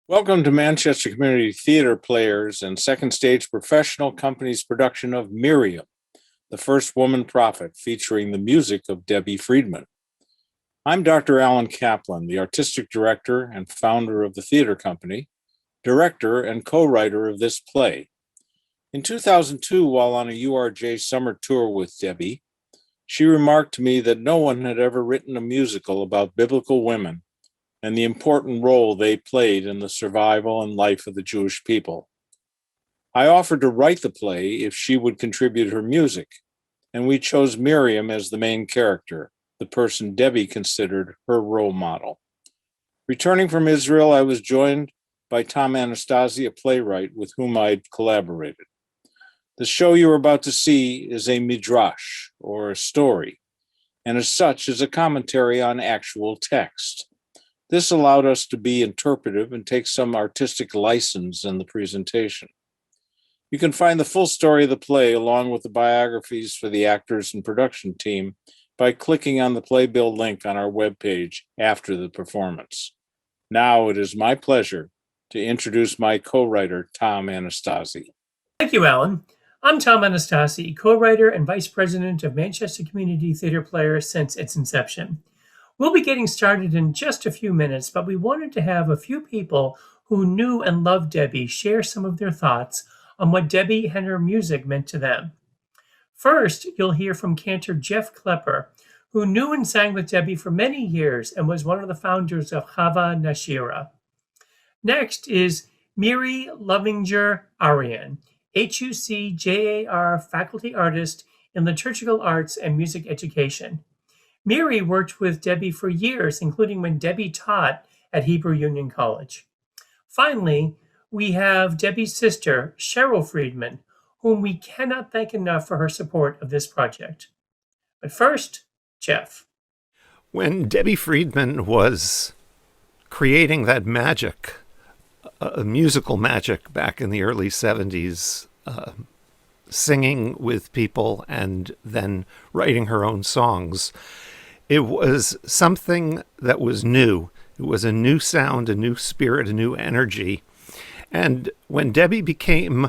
Welcome to Manchester Community Theatre Players and Second Stage Professional Company's production of Miriam, the First Woman Prophet, featuring the music of Debbie Friedman. I'm Dr. Alan Kaplan, the artistic director and founder of the theater company, director and co-writer of this play. In 2002, while on a URJ summer tour with Debbie, she remarked to me that no one had ever written a musical about biblical women and the important role they played in the survival and life of the Jewish people. I offered to write the play if she would contribute her music, and we chose Miriam as the main character, the person Debbie considered her role model. Returning from Israel, I was joined by Tom Anastasi, a playwright with whom I'd collaborated. The show you are about to see is a midrash, or a story, and as such is a commentary on actual text. This allowed us to be interpretive and take some artistic license in the presentation. You can find the full story of the play along with the biographies for the actors and production team by clicking on the playbill link on our webpage after the performance. Now it is my pleasure to introduce my co-writer, Tom Anastasi. Thank you, Alan. I'm Tom Anastasi, co-writer and vice president of Manchester Community Theatre Players since its inception. We'll be getting started in just a few minutes, but we wanted to have a few people who knew and loved Debbie share some of their thoughts on what Debbie and her music meant to them. First, you'll hear from cantor Jeff Klepper, who knew and sang with Debbie for many years and was one of the founders of Chava Nashira. Next is Miri Lovinger Arian, HUC-JAR faculty artist in liturgical arts and music education. Miri worked with Debbie for years, including when Debbie taught at Hebrew Union College. Finally, we have Debbie's sister, Cheryl Friedman, whom we cannot thank enough for her support of this project. But first, Jeff. When Debbie Friedman was creating that magic, musical magic back in the early 70s, singing with people and then writing her own songs, it was something that was new. It was a new sound, a new spirit, a new energy. And when Debbie became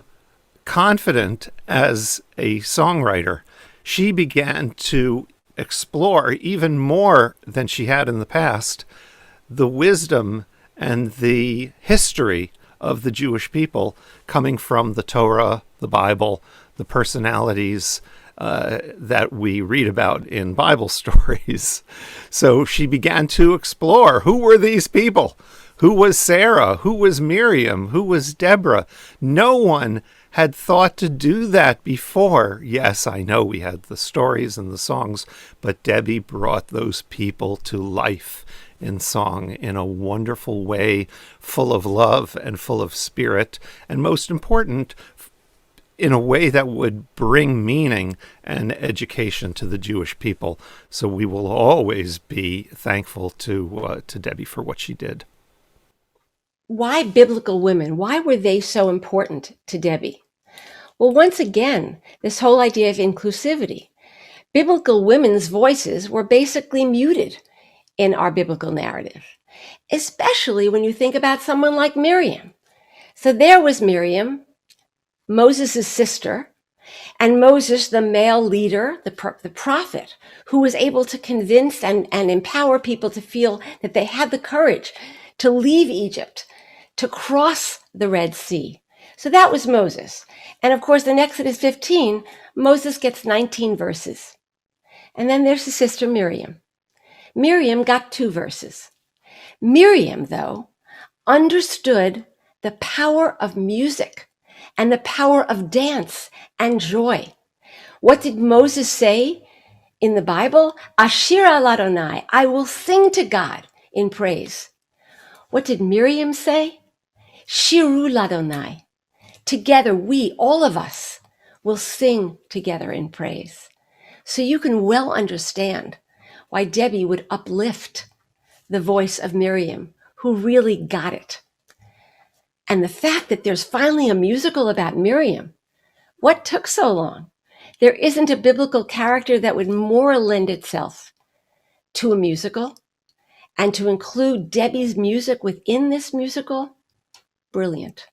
confident as a songwriter, she began to explore even more than she had in the past the wisdom and the history of the Jewish people coming from the Torah, the Bible, the personalities that we read about in Bible stories. So she began to explore, who were these people? Who was Sarah? Who was Miriam? Who was Deborah? No one had thought to do that before. Yes, I know we had the stories and the songs, but Debbie brought those people to life in song in a wonderful way, full of love and full of spirit, and most important, in a way that would bring meaning and education to the Jewish people. So we will always be thankful to Debbie for what she did. Why biblical women? Why were they so important to Debbie? Well, once again, this whole idea of inclusivity. Biblical women's voices were basically muted in our biblical narrative, especially when you think about someone like Miriam. So there was Miriam, Moses' sister, and Moses, the male leader, the prophet, who was able to convince and empower people to feel that they had the courage to leave Egypt, to cross the Red Sea. So that was Moses. And of course, in Exodus 15, Moses gets 19 verses. And then there's his sister Miriam. Miriam got 2 verses. Miriam, though, understood the power of music and the power of dance and joy. What did Moses say in the Bible? Ashir al Adonai, I will sing to God in praise. What did Miriam say? Shiru ladonai. Together, we, all of us, will sing together in praise. So you can well understand why Debbie would uplift the voice of Miriam, who really got it. And the fact that there's finally a musical about Miriam, what took so long? There isn't a biblical character that would more lend itself to a musical, and to include Debbie's music within this musical, brilliant.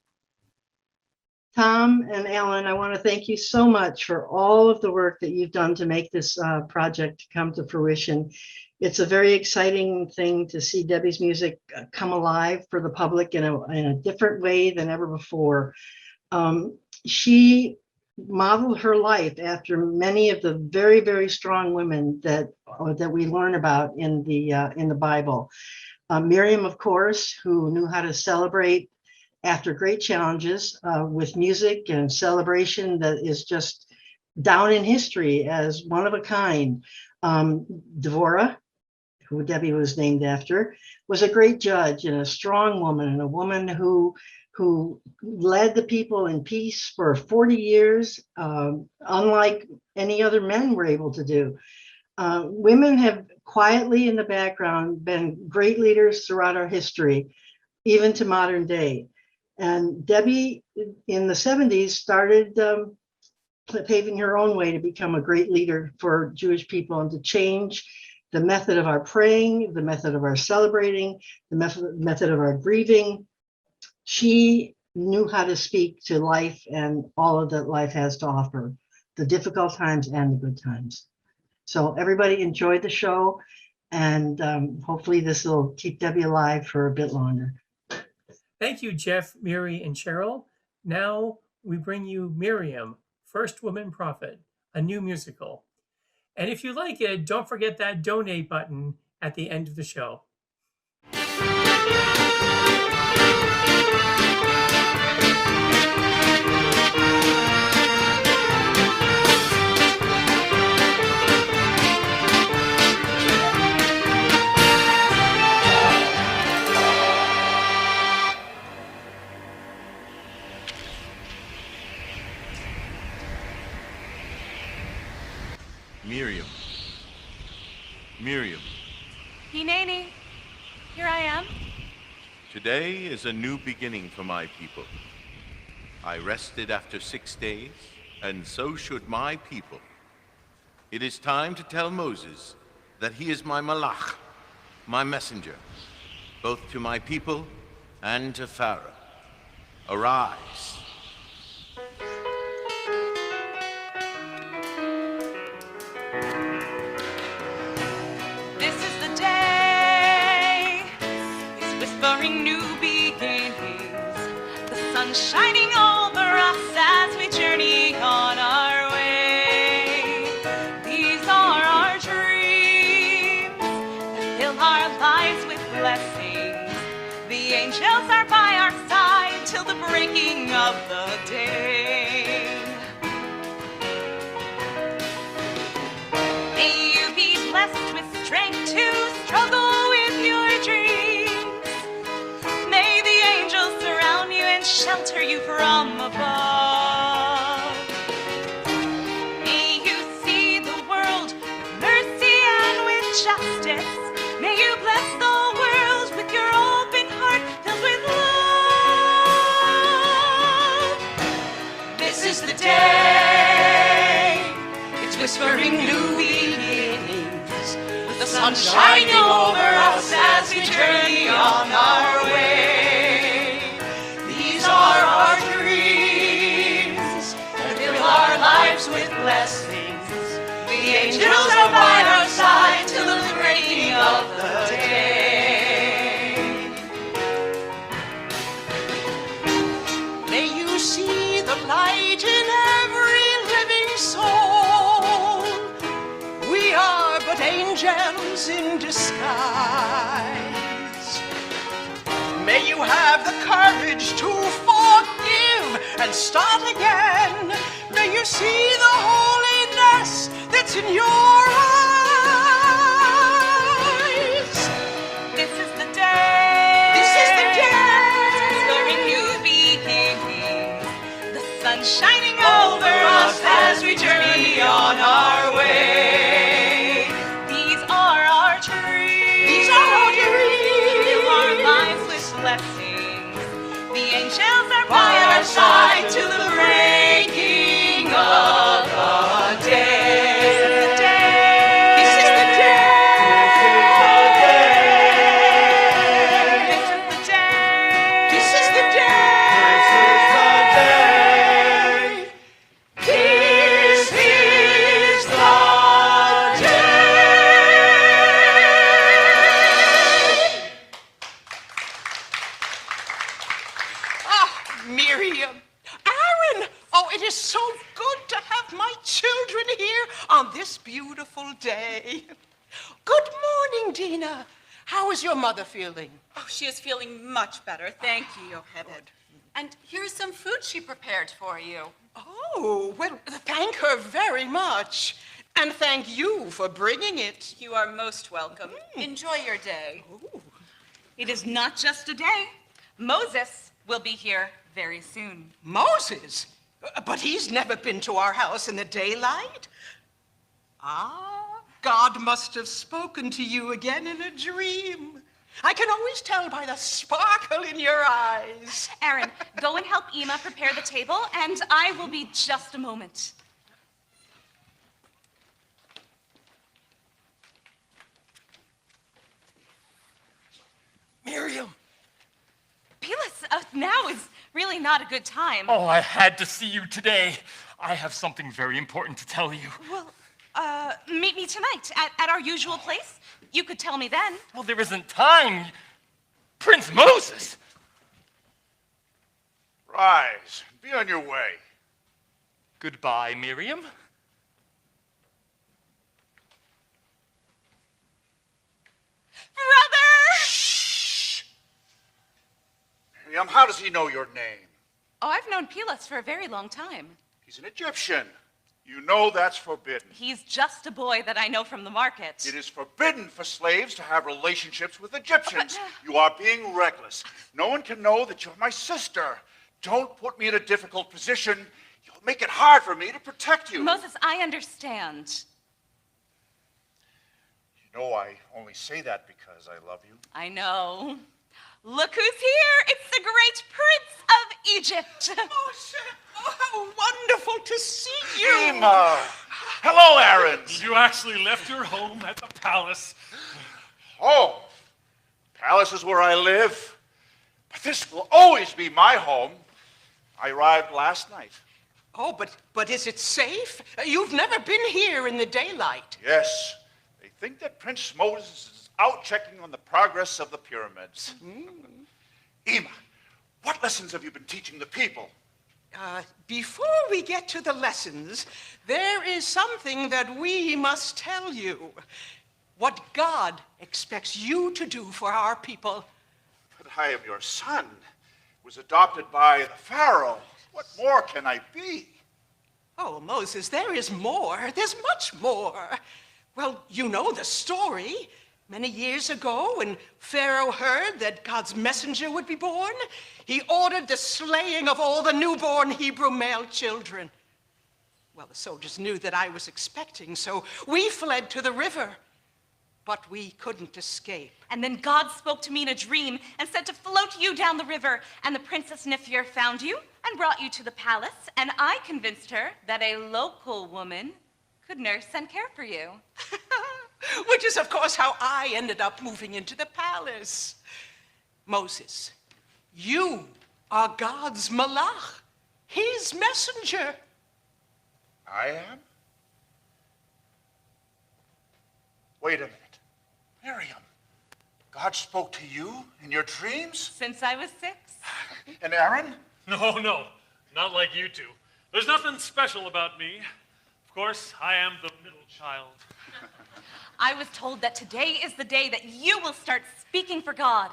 Tom and Alan, I want to thank you so much for all of the work that you've done to make this project come to fruition. It's a very exciting thing to see Debbie's music come alive for the public in a different way than ever before. She modeled her life after many of the very, very strong women that we learn about in the Bible. Miriam, of course, who knew how to celebrate after great challenges with music and celebration that is just down in history as one of a kind. Devorah, who Debbie was named after, was a great judge and a strong woman, and a woman who led the people in peace for 40 years, unlike any other men were able to do. Women have quietly in the background been great leaders throughout our history, even to modern day. And Debbie in the 70s started paving her own way to become a great leader for Jewish people and to change the method of our praying, the method of our celebrating, the method of our grieving. She knew how to speak to life and all of that life has to offer, the difficult times and the good times. So everybody enjoyed the show, and hopefully this will keep Debbie alive for a bit longer. Thank you, Jeff, Miri, and Cheryl. Now we bring you Miriam, First Woman Prophet, a new musical. And if you like it, don't forget that donate button at the end of the show. Miriam. Miriam. Hineni, here I am. Today is a new beginning for my people. I rested after 6 days, and so should my people. It is time to tell Moses that he is my malach, my messenger, both to my people and to Pharaoh. Arise. This is the day. It's whispering new beginnings. The sun shining over us as we journey on our way. These are our dreams that fill our lives with blessings. The angels are by our side till the breaking of the day. May you be blessed with strength to struggle with your dreams. May the angels surround you and shelter you from above. May you see the world with mercy and with justice. May you bless the world with your open heart filled with love. This is the day. It's whispering new beginnings. The sun shining over us as we journey on our way. These are our dreams that fill our lives with blessings. The angels are by our side till the breaking of the day. May you see the light in every living soul. We are but angels in disguise. May you have the courage to forgive and start again. May you see the holiness that's in your eyes. This is the day. This is the day. Whispering new beginnings. The sun shining over us as we journey on our way. These are our dreams. These are our dreams. Fill our lives with blessings. The angels are by our side till the breaking of the day. beautiful day. Good morning, Dina. How is your mother feeling? Oh, she is feeling much better. Thank you, Yocheved. And here's some food she prepared for you. Oh, well, thank her very much. And thank you for bringing it. You are most welcome. Enjoy your day. It is not just a day. Moses will be here very soon. Moses? But he's never been to our house in the daylight. Ah, God must have spoken to you again in a dream. I can always tell by the sparkle in your eyes. Aaron, go and help Ema prepare the table, and I will be just a moment. Miriam! Pelis, now is really not a good time. Oh, I had to see you today. I have something very important to tell you. Well, meet me tonight at our usual place. You could tell me then. Well, there isn't time. Prince Moses! Rise, be on your way. Goodbye, Miriam. Brother! Shh! Miriam, how does he know your name? Oh, I've known Pelis for a very long time. He's an Egyptian. You know that's forbidden. He's just a boy that I know from the market. It is forbidden for slaves to have relationships with Egyptians. You are being reckless. No one can know that you're my sister. Don't put me in a difficult position. You'll make it hard for me to protect you. Moses, I understand. You know I only say that because I love you. I know. Look who's here. It's the great Prince of Egypt. Moses, oh, how wonderful to see you. Ema! Hello, Aaron. You actually left your home at the palace. Oh, palace is where I live. But this will always be my home. I arrived last night. Oh, but is it safe? You've never been here in the daylight. Yes, they think that Prince Moses is out checking on the progress of the pyramids. Ema, what lessons have you been teaching the people? Before we get to the lessons, there is something that we must tell you. What God expects you to do for our people. But I am your son, was adopted by the Pharaoh. What more can I be? Oh, Moses, there is more. There's much more. Well, you know the story. Many years ago, when Pharaoh heard that God's messenger would be born, he ordered the slaying of all the newborn Hebrew male children. Well, the soldiers knew that I was expecting, so we fled to the river. But we couldn't escape. And then God spoke to me in a dream and said to float you down the river. And the Princess Nifir found you and brought you to the palace. And I convinced her that a local woman could nurse and care for you. Which is, of course, how I ended up moving into the palace. Moses, you are God's malach, his messenger. I am? Wait a minute. Miriam, God spoke to you in your dreams? Since I was 6. And Aaron? No, not like you two. There's nothing special about me. Of course, I am the middle child. I was told that today is the day that you will start speaking for God.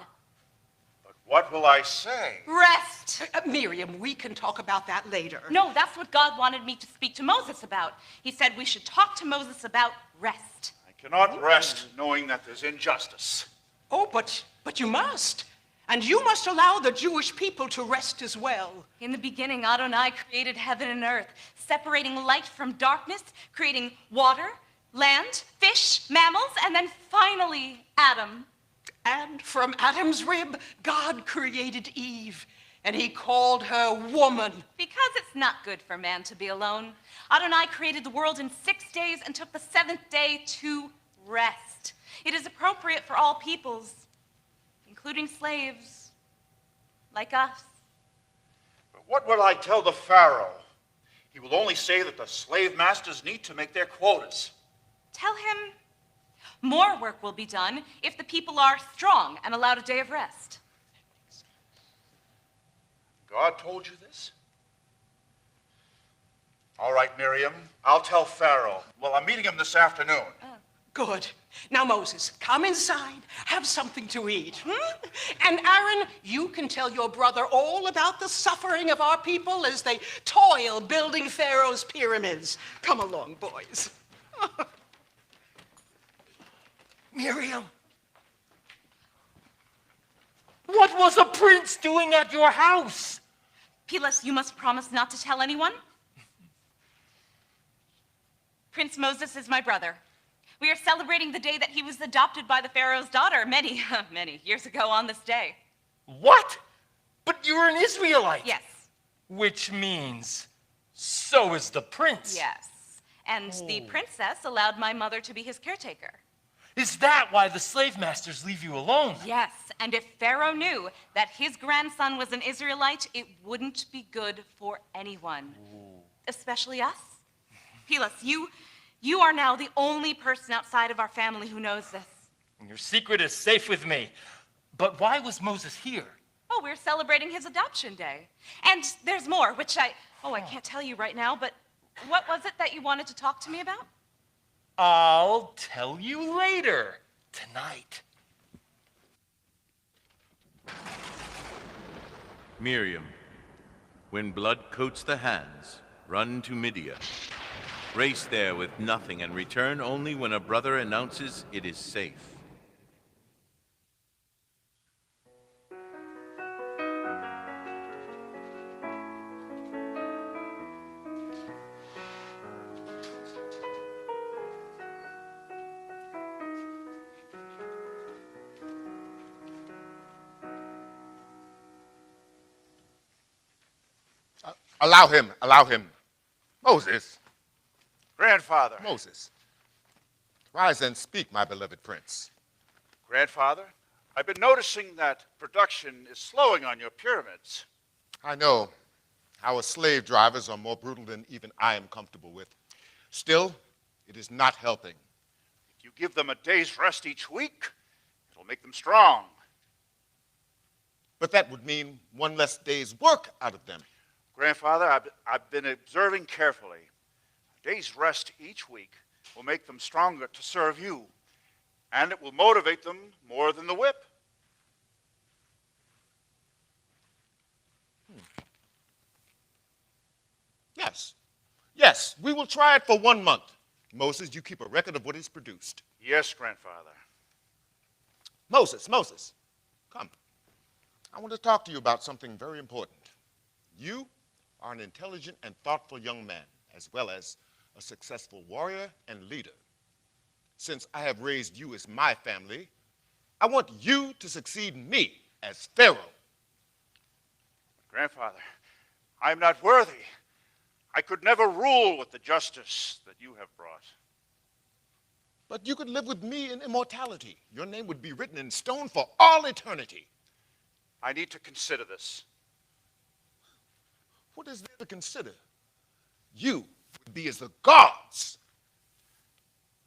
But what will I say? Rest. Miriam, we can talk about that later. No, that's what God wanted me to speak to Moses about. He said we should talk to Moses about rest. I cannot rest knowing that there's injustice. Oh, but you must. And you must allow the Jewish people to rest as well. In the beginning, Adonai created heaven and earth, separating light from darkness, creating water, land, fish, mammals, and then finally Adam. And from Adam's rib, God created Eve, and he called her woman. Because it's not good for man to be alone, Adonai created the world in 6 days and took the 7th day to rest. It is appropriate for all peoples, including slaves, like us. But what will I tell the Pharaoh? He will only say that the slave masters need to make their quotas. Tell him more work will be done if the people are strong and allowed a day of rest. God told you this? All right, Miriam. I'll tell Pharaoh. Well, I'm meeting him this afternoon. Good. Now, Moses, come inside. Have something to eat. And Aaron, you can tell your brother all about the suffering of our people as they toil building Pharaoh's pyramids. Come along, boys. Miriam, what was a prince doing at your house? Pilas, you must promise not to tell anyone. Prince Moses is my brother. We are celebrating the day that he was adopted by the Pharaoh's daughter many, many years ago on this day. What? But you're an Israelite. Yes. Which means so is the prince. Yes. And the princess allowed my mother to be his caretaker. Is that why the slave masters leave you alone? Yes, and if Pharaoh knew that his grandson was an Israelite, it wouldn't be good for anyone, especially us. Pilas, you are now the only person outside of our family who knows this. Your secret is safe with me. But why was Moses here? Oh, we're celebrating his adoption day. And there's more, which I can't tell you right now, but what was it that you wanted to talk to me about? I'll tell you later, tonight. Miriam, when blood coats the hands, run to Midia. Race there with nothing and return only when a brother announces it is safe. Allow him, allow him. Moses. Grandfather. Moses. Rise and speak, my beloved prince. Grandfather, I've been noticing that production is slowing on your pyramids. I know. Our slave drivers are more brutal than even I am comfortable with. Still, it is not helping. If you give them a day's rest each week, it'll make them strong. But that would mean one less day's work out of them. Grandfather, I've been observing carefully. A day's rest each week will make them stronger to serve you, and it will motivate them more than the whip. Yes, we will try it for 1 month. Moses, you keep a record of what is produced. Yes, Grandfather. Moses, come. I want to talk to you about something very important. You are an intelligent and thoughtful young man, as well as a successful warrior and leader. Since I have raised you as my family, I want you to succeed me as Pharaoh. Grandfather, I'm not worthy. I could never rule with the justice that you have brought. But you could live with me in immortality. Your name would be written in stone for all eternity. I need to consider this. What is there to consider? You would be as the gods.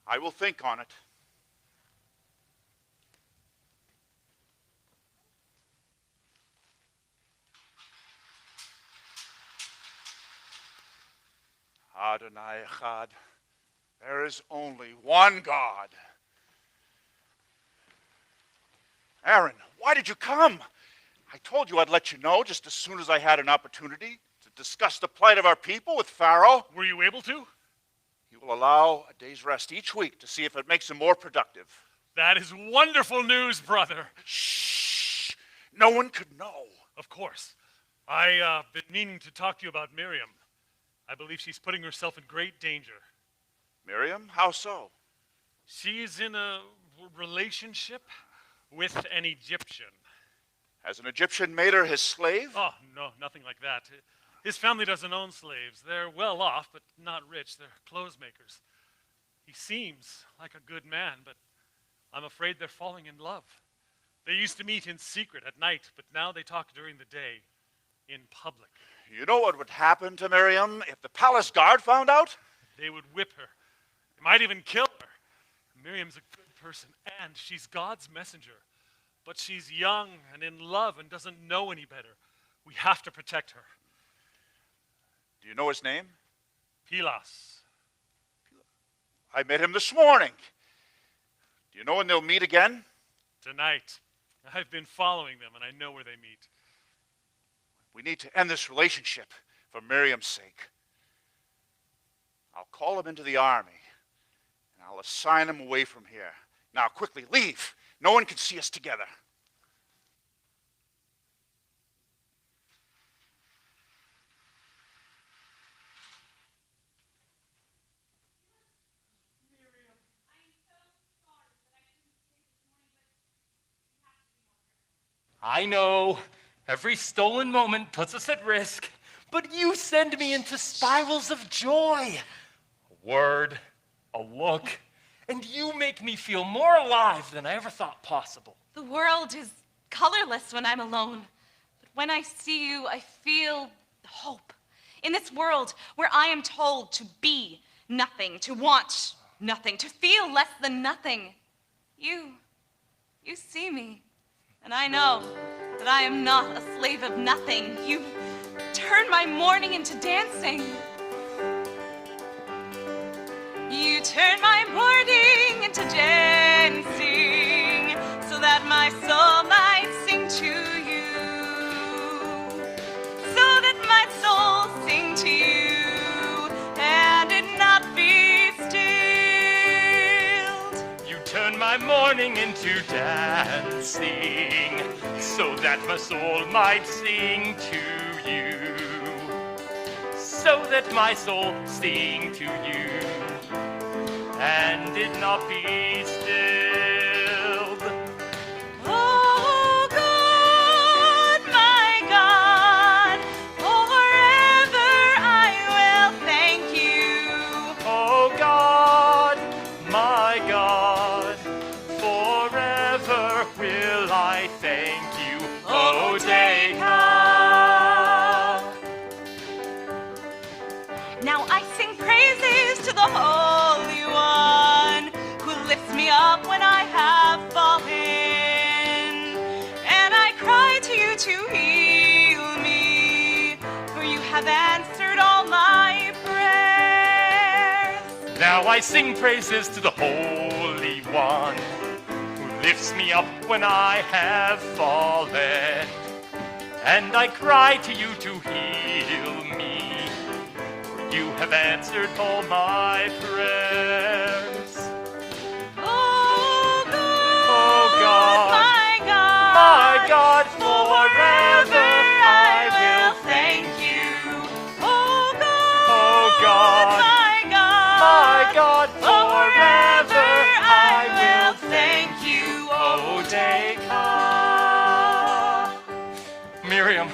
I will think on it. Adonai Echad. There is only one God. Aaron, why did you come? I told you I'd let you know just as soon as I had an opportunity to discuss the plight of our people with Pharaoh. Were you able to? He will allow a day's rest each week to see if it makes him more productive. That is wonderful news, brother. Shh! No one could know. Of course. I've been meaning to talk to you about Miriam. I believe she's putting herself in great danger. Miriam, how so? She's in a relationship with an Egyptian. Has an Egyptian made her his slave? Oh, no, nothing like that. His family doesn't own slaves. They're well off, but not rich. They're clothes makers. He seems like a good man, but I'm afraid they're falling in love. They used to meet in secret at night, but now they talk during the day in public. You know what would happen to Miriam if the palace guard found out? They would whip her. They might even kill her. Miriam's a good person, and she's God's messenger. But she's young and in love and doesn't know any better. We have to protect her. Do you know his name? Pilas. I met him this morning. Do you know when they'll meet again? Tonight. I've been following them, and I know where they meet. We need to end this relationship for Miriam's sake. I'll call him into the army, and I'll assign him away from here. Now, quickly, leave. No one can see us together. I know. Every stolen moment puts us at risk, but you send me into spirals of joy. A word, a look, and you make me feel more alive than I ever thought possible. The world is colorless when I'm alone. But when I see you, I feel hope. In this world where I am told to be nothing, to want nothing, to feel less than nothing, you see me. And I know that I am not a slave of nothing. You turn my mourning into dancing. You turn my mourning into dancing, so that my soul might sing to you. So that my soul sing to you, and it not be stilled. You turn my mourning into dancing, so that my soul might sing to you. So that my soul sing to you, and it not be stilled. Oh God, my God, forever I will thank you. Oh God, my God, forever will I thank you. Oh, take Now I sing praises to the Holy One, who lifts me up when I have fallen. And I cry to you to heal me, for you have answered all my prayers. Now I sing praises to the Holy One, who lifts me up when I have fallen. And I cry to you to heal me, for you have answered all my prayers. Oh God, my God, forever I will thank you. Oh God, my God, forever I will thank you. Oh, Miriam,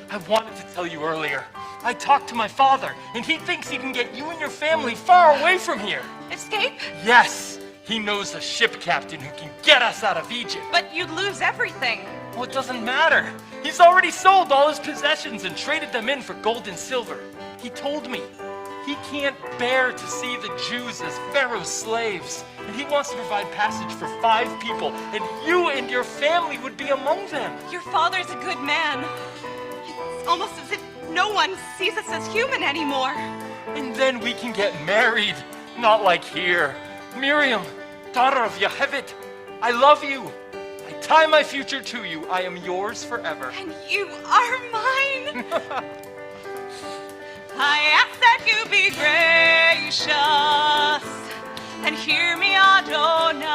I wanted to tell you earlier. I talked to my father, and he thinks he can get you and your family far away from here. Escape? Yes, he knows a ship captain who can get us out of Egypt. But you'd lose everything. Well, it doesn't matter. He's already sold all his possessions and traded them in for gold and silver. He told me he can't bear to see the Jews as Pharaoh's slaves, and he wants to provide passage for 5 people, and you and your family would be among them. Your father's a good man. It's almost as if no one sees us as human anymore. And then we can get married, not like here. Miriam, daughter of Yehovah, I love you. I tie my future to you. I am yours forever. And you are mine. I ask that you be gracious and hear me, Adonai.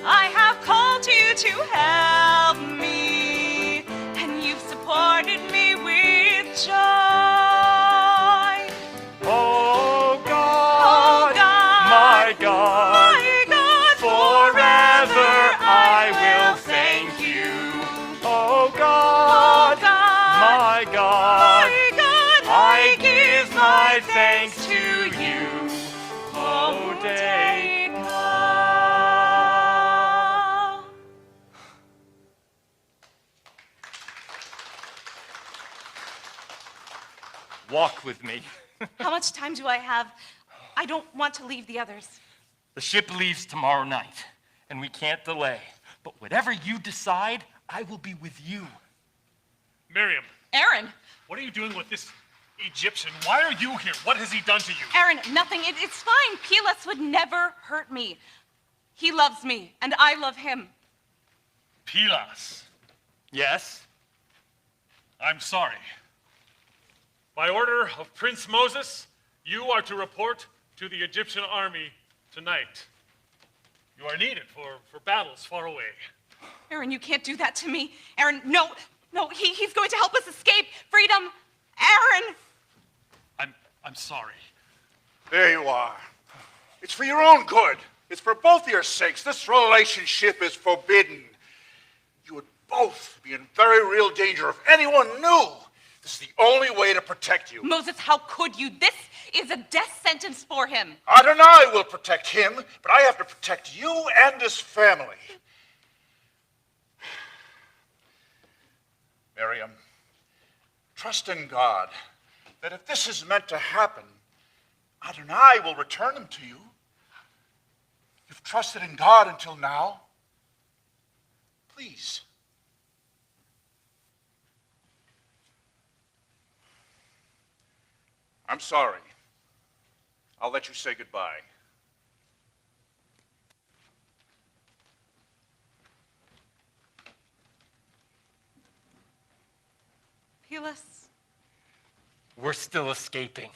I have called to you to help me, and you've supported me with joy. Oh God, my God, forever I will thank you. Oh God, my God, I give my thanks to you. Oh, day come. Walk with me. How much time do I have? I don't want to leave the others. The ship leaves tomorrow night, and we can't delay. But whatever you decide, I will be with you. Miriam. Aaron. What are you doing with this Egyptian, why are you here? What has he done to you? Aaron, nothing. It's fine. Pelas would never hurt me. He loves me, and I love him. Pelas. Yes? I'm sorry. By order of Prince Moses, you are to report to the Egyptian army tonight. You are needed for battles far away. Aaron, you can't do that to me. Aaron, no, he's going to help us escape. Freedom. Aaron! I'm sorry. There you are. It's for your own good. It's for both of your sakes. This relationship is forbidden. You would both be in very real danger if anyone knew. This is the only way to protect you. Moses, how could you? This is a death sentence for him. Adonai will protect him, but I have to protect you and his family. Miriam, trust in God that if this is meant to happen, Adonai will return them to you. You've trusted in God until now. Please. I'm sorry. I'll let you say goodbye. Pelas. We're still escaping.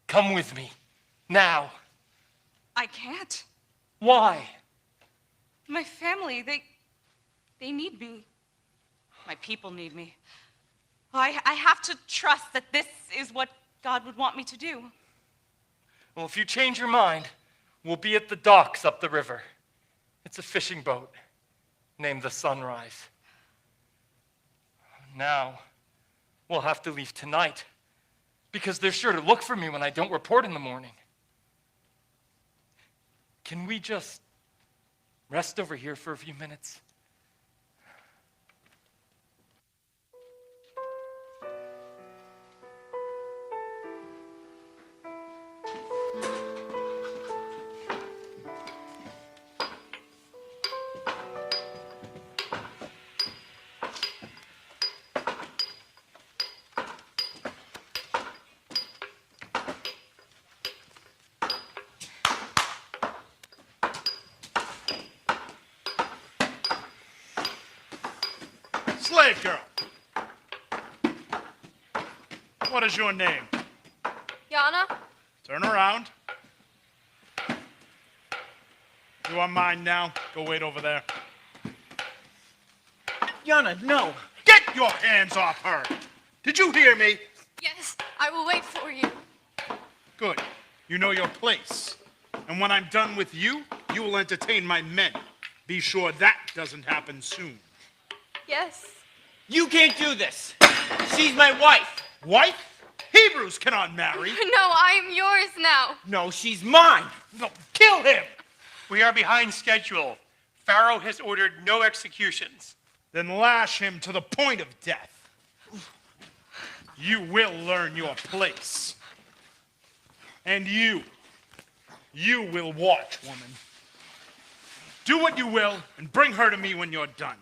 Come with me. Now. I can't. Why? My family, they need me. My people need me. I have to trust that this is what God would want me to do. Well, if you change your mind, we'll be at the docks up the river. It's a fishing boat named the Sunrise. Now, we'll have to leave tonight because they're sure to look for me when I don't report in the morning. Can we just rest over here for a few minutes? Slave girl, what is your name? Yana? Turn around. You are mine now. Go wait over there. Yana, no. Get your hands off her. Did you hear me? Yes, I will wait for you. Good. You know your place. And when I'm done with you, you will entertain my men. Be sure that doesn't happen soon. Yes. You can't do this. She's my wife. Wife? Hebrews cannot marry. No, I am yours now. No, she's mine. No, kill him. We are behind schedule. Pharaoh has ordered no executions. Then lash him to the point of death. You will learn your place. And you will watch, woman. Do what you will, and bring her to me when you're done.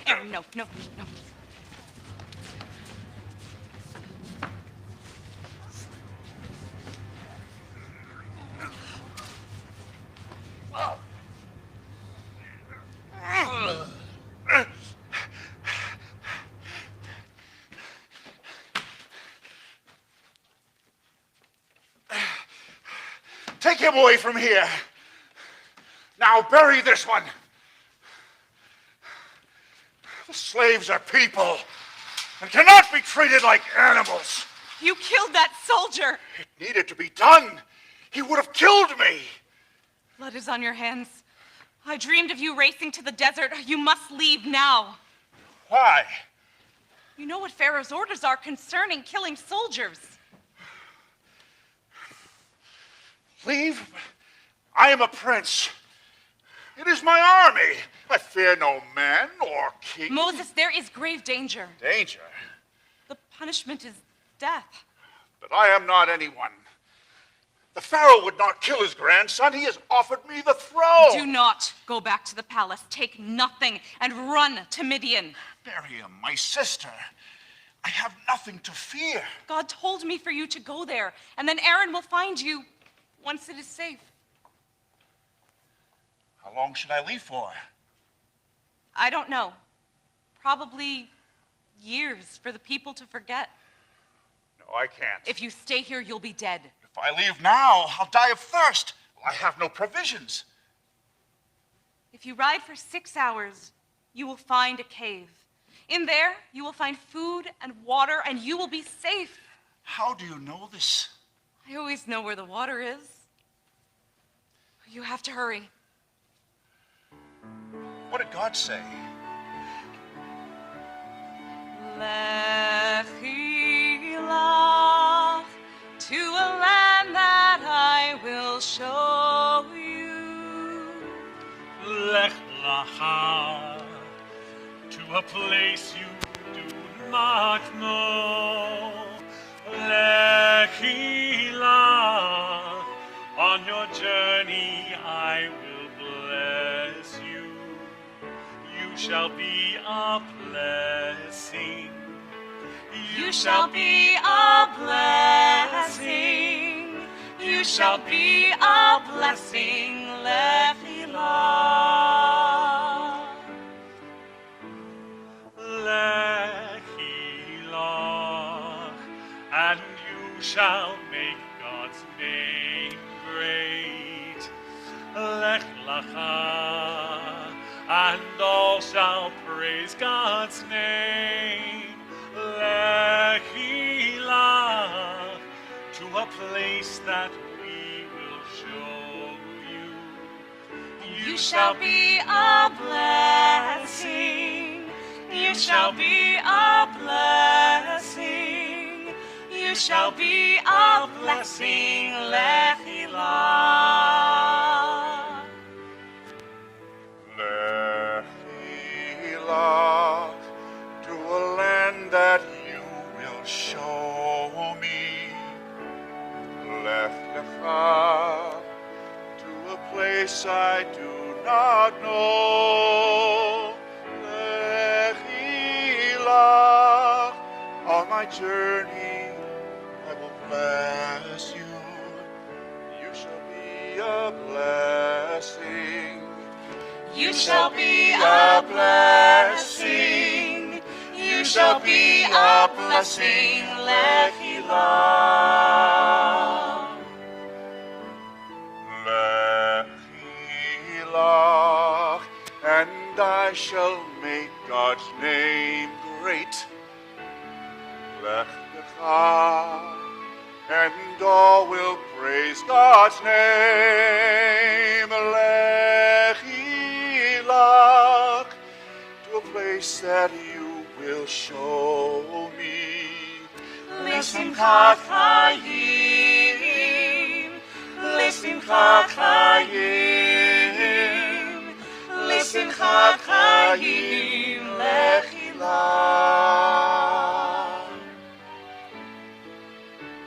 Aaron, no. Take him away from here. Now bury this one. The slaves are people and cannot be treated like animals. You killed that soldier. It needed to be done. He would have killed me. Blood is on your hands. I dreamed of you racing to the desert. You must leave now. Why? You know what Pharaoh's orders are concerning killing soldiers. Leave? I am a prince. It is my army. I fear no man or king. Moses, there is grave danger. Danger? The punishment is death. But I am not anyone. The Pharaoh would not kill his grandson. He has offered me the throne. Do not go back to the palace. Take nothing and run to Midian. Miriam, my sister, I have nothing to fear. God told me for you to go there, and then Aaron will find you once it is safe. How long should I leave for? I don't know. Probably years for the people to forget. No, I can't. If you stay here, you'll be dead. If I leave now, I'll die of thirst. I have no provisions. If you ride for 6 hours, you will find a cave. In there, you will find food and water, and you will be safe. How do you know this? I always know where the water is. You have to hurry. What did God say? Lechi lach, to a land that I will show you. Lech Lacha, to a place you do not know. Lechi Lach, on your journey I will bless you. You shall be a blessing. You shall be a blessing. You shall be a blessing. Lechi lach. Lechi lach, and you shall make God's name great. Lech lacha, and all shall praise God's name. Lechi lach, to a place that we will show you. You shall be a blessing. You shall be a blessing. You shall be a blessing. Lechi lach. Lechi lach, to a land that you will show me. Lech lecha, to a place I do not know. Lechi lach, on my journey I will bless you. You shall be a blessing. You shall be a blessing. You shall be a blessing. Lechi lach. Lechi lach, and I shall make God's name great. Lech lecha, and all will praise God's name. Lechi lach, to a place that you will show me. L'simchat chayim, l'simchat chayim, l'simchat chayim, lechi lach.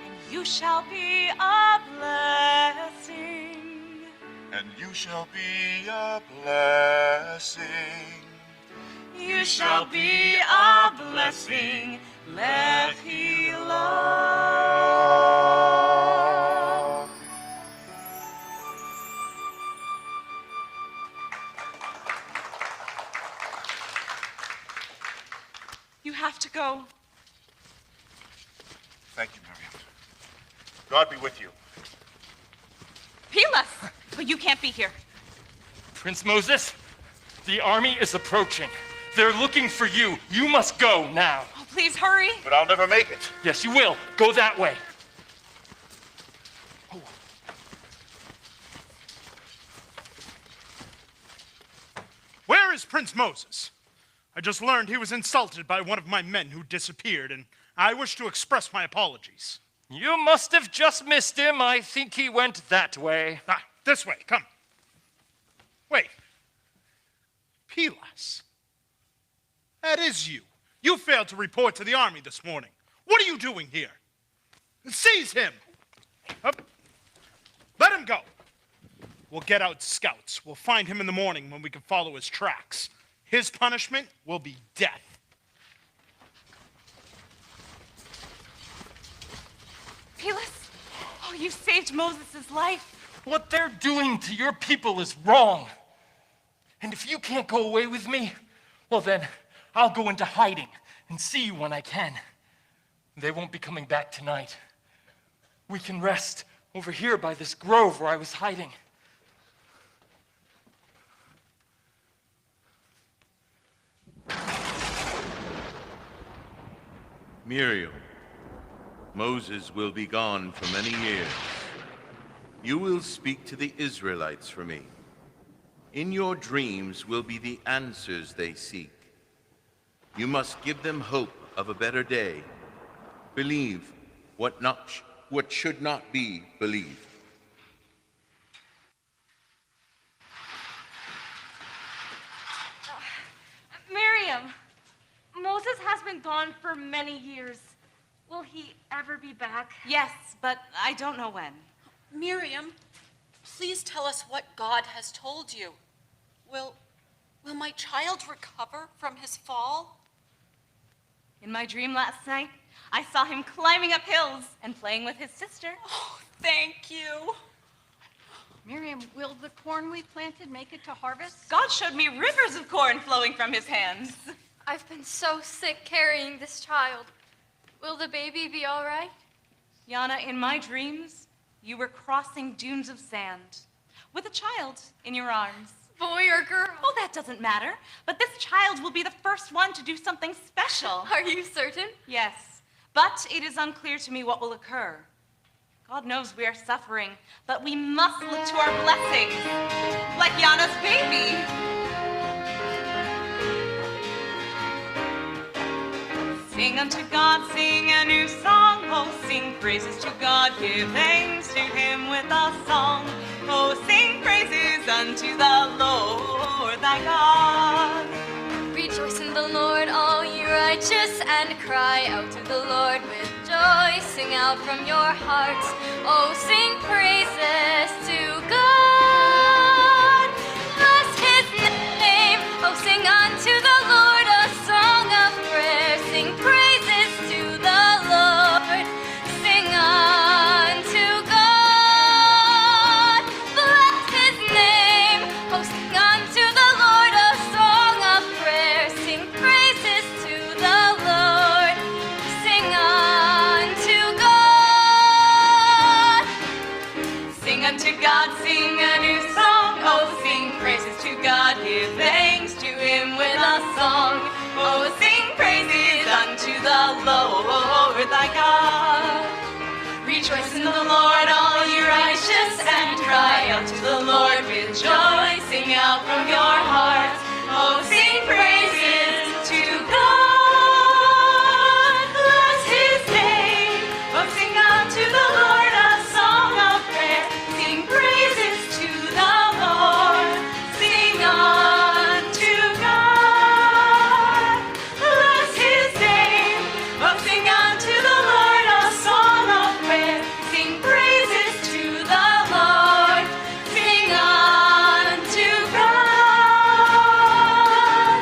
And you shall be a blessing. And you shall be a blessing. You shall be a blessing. Lechi lach. You have to go. Thank you, Miriam. God be with you. Pelas! But you can't be here. Prince Moses, the army is approaching. They're looking for you. You must go now. Oh, please hurry. But I'll never make it. Yes, you will. Go that way. Where is Prince Moses? I just learned he was insulted by one of my men who disappeared, and I wish to express my apologies. You must have just missed him. I think he went that way. Ah, this way, come. Wait. Pelas. That is you. You failed to report to the army this morning. What are you doing here? Seize him! Up. Let him go. We'll get out scouts. We'll find him in the morning when we can follow his tracks. His punishment will be death. Felix, oh, you saved Moses' life. What they're doing to your people is wrong. And if you can't go away with me, well then, I'll go into hiding and see you when I can. They won't be coming back tonight. We can rest over here by this grove where I was hiding. Miriam, Moses will be gone for many years. You will speak to the Israelites for me. In your dreams will be the answers they seek. You must give them hope of a better day. Believe what should not be believed. Miriam, Moses has been gone for many years. Will he ever be back? Yes, but I don't know when. Miriam, please tell us what God has told you. Will my child recover from his fall? In my dream last night, I saw him climbing up hills and playing with his sister. Oh, thank you. Miriam, will the corn we planted make it to harvest? God showed me rivers of corn flowing from his hands. I've been so sick carrying this child. Will the baby be all right? Yana, in my dreams, you were crossing dunes of sand with a child in your arms. Boy or girl? Oh, that doesn't matter. But this child will be the first one to do something special. Are you certain? Yes, but it is unclear to me what will occur. God knows we are suffering, but we must look to our blessings, like Yana's baby. Sing unto God, sing a new song. Oh, sing praises to God, give thanks to him with a song. Oh, sing praises unto the Lord thy God. Rejoice in the Lord, all ye righteous, and cry out to the Lord with joy. Sing out from your hearts. Oh, sing praises to God. Bless his name. Oh, sing unto the Lord a song of prayer. Sing praises to the Lord. Sing unto God. Bless his name. Oh, sing unto the Lord a song of prayer. Sing praises to the Lord. Sing unto God. Sing unto God, sing a new song. Oh, sing praises to God. Give thanks to him with a song. Oh, sing praises unto the Lord thy God. Rejoice in the Lord, all ye righteous, and cry out to the Lord with joy. Sing out from your hearts. Oh, sing praises to God. Bless his name. Oh, sing unto the Lord a song of prayer. Sing praises to the Lord. Sing unto God. Bless his name. Oh, sing unto the Lord a song of prayer. Sing praises to the Lord. Sing unto God.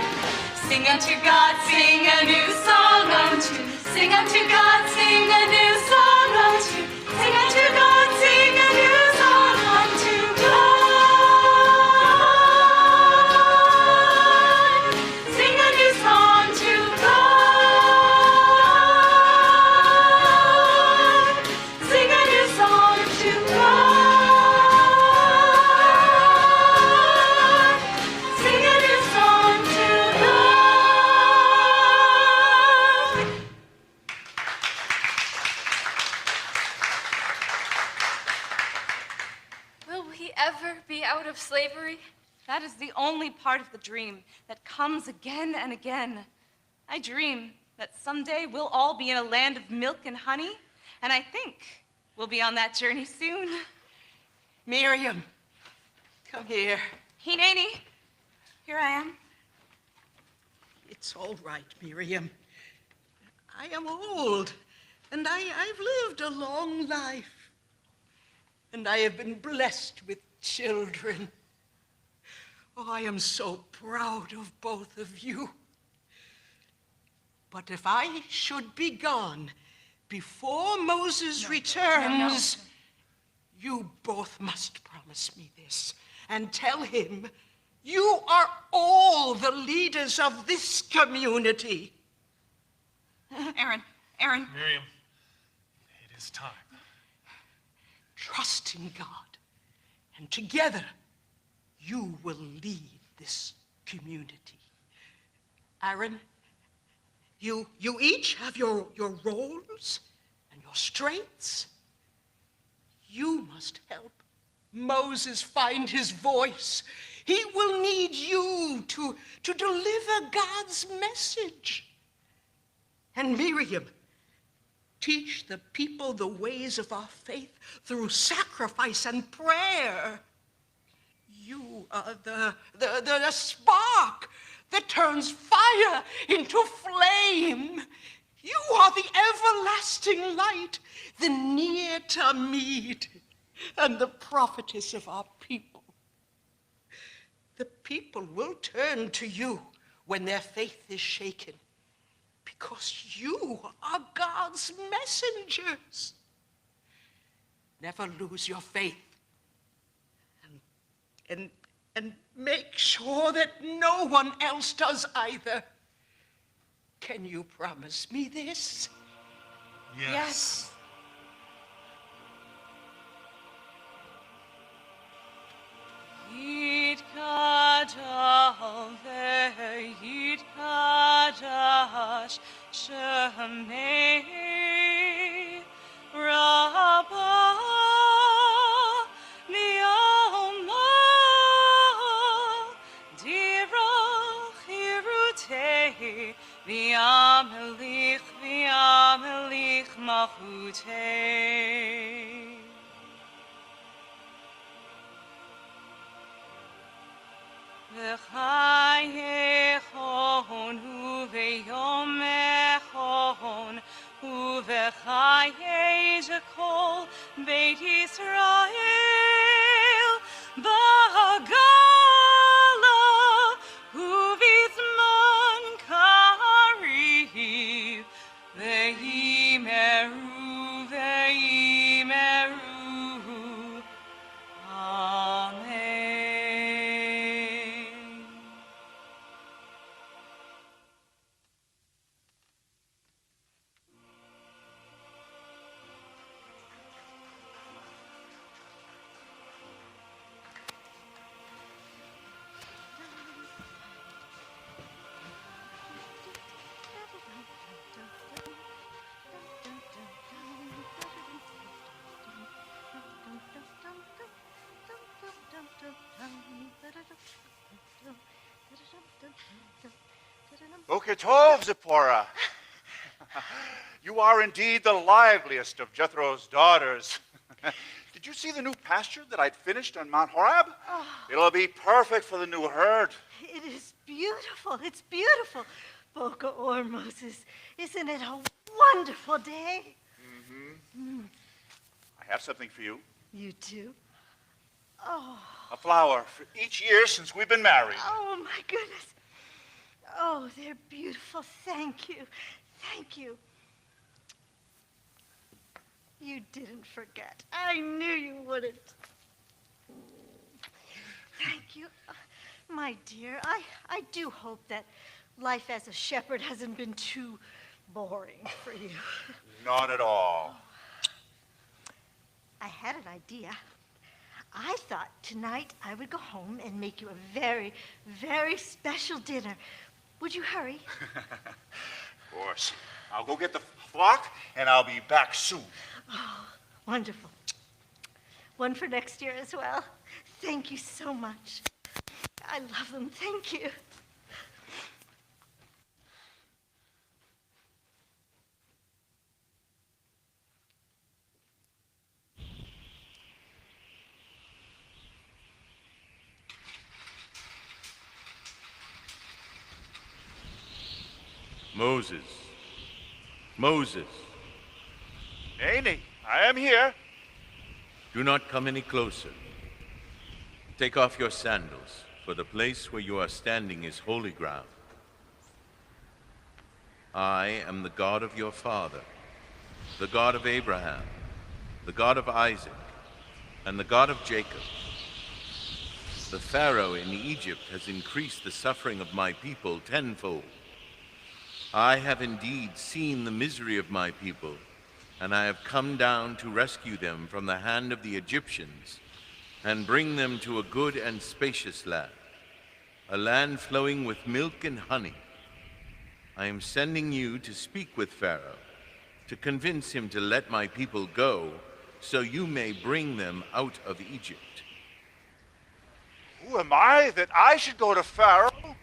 Sing unto God, sing a new song unto. Sing unto God, sing a new song unto. Sing unto God, sing a new song unto God. Sing a new song to God. Sing a new song to God. Sing a new song to God. Will we ever be out of slavery? That is the only part of the dream that comes again and again. I dream that someday we'll all be in a land of milk and honey, and I think we'll be on that journey soon. Miriam, come here. Hineni, here I am. It's all right, Miriam. I am old, and I've lived a long life. and I have been blessed with children. Oh, I am so proud of both of you. But if I should be gone before Moses returns, you both must promise me this and tell him you are all the leaders of this community. Aaron, Miriam, it is time. Trust in God, and together you will lead this community. Aaron, you each have your roles and your strengths. You must help Moses find his voice. He will need you to deliver God's message. And Miriam, teach the people the ways of our faith through sacrifice and prayer. You are the spark that turns fire into flame. You are the everlasting light, the near to meet, and the prophetess of our people. The people will turn to you when their faith is shaken, because you are God's messengers. Never lose your faith, and make sure that no one else does either. Can you promise me this? Yes. Yid kadal yid kadash shemei Rabbah mi'alma dirach hirutei v'amelich machutei. V'chayechon uveyomechon uvechayei kol Beit Yisrael b'gala uvizman kariv v'yimeru Amen. Boker Tov, Zipporah. You are indeed the liveliest of Jethro's daughters. Did you see the new pasture that I'd finished on Mount Horeb? Oh. It'll be perfect for the new herd. It is beautiful. It's beautiful. Boca or Moses, isn't it a wonderful day? Mm-hmm. I have something for you. You too? Oh. A flower for each year since we've been married. Oh, my goodness. Oh, they're beautiful. Thank you. Thank you. You didn't forget. I knew you wouldn't. Thank you. My dear, I do hope that life as a shepherd hasn't been too boring for you. Not at all. I had an idea. I thought tonight I would go home and make you a very, very special dinner. Would you hurry? Of course. I'll go get the flock, and I'll be back soon. Oh, wonderful. One for next year as well. Thank you so much. I love them. Thank you. Moses. Moses. Naney, I am here. Do not come any closer. Take off your sandals, for the place where you are standing is holy ground. I am the God of your father, the God of Abraham, the God of Isaac, and the God of Jacob. The Pharaoh in Egypt has increased the suffering of my people tenfold. I have indeed seen the misery of my people, and I have come down to rescue them from the hand of the Egyptians and bring them to a good and spacious land, a land flowing with milk and honey. I am sending you to speak with Pharaoh, to convince him to let my people go, so you may bring them out of Egypt. Who am I that I should go to Pharaoh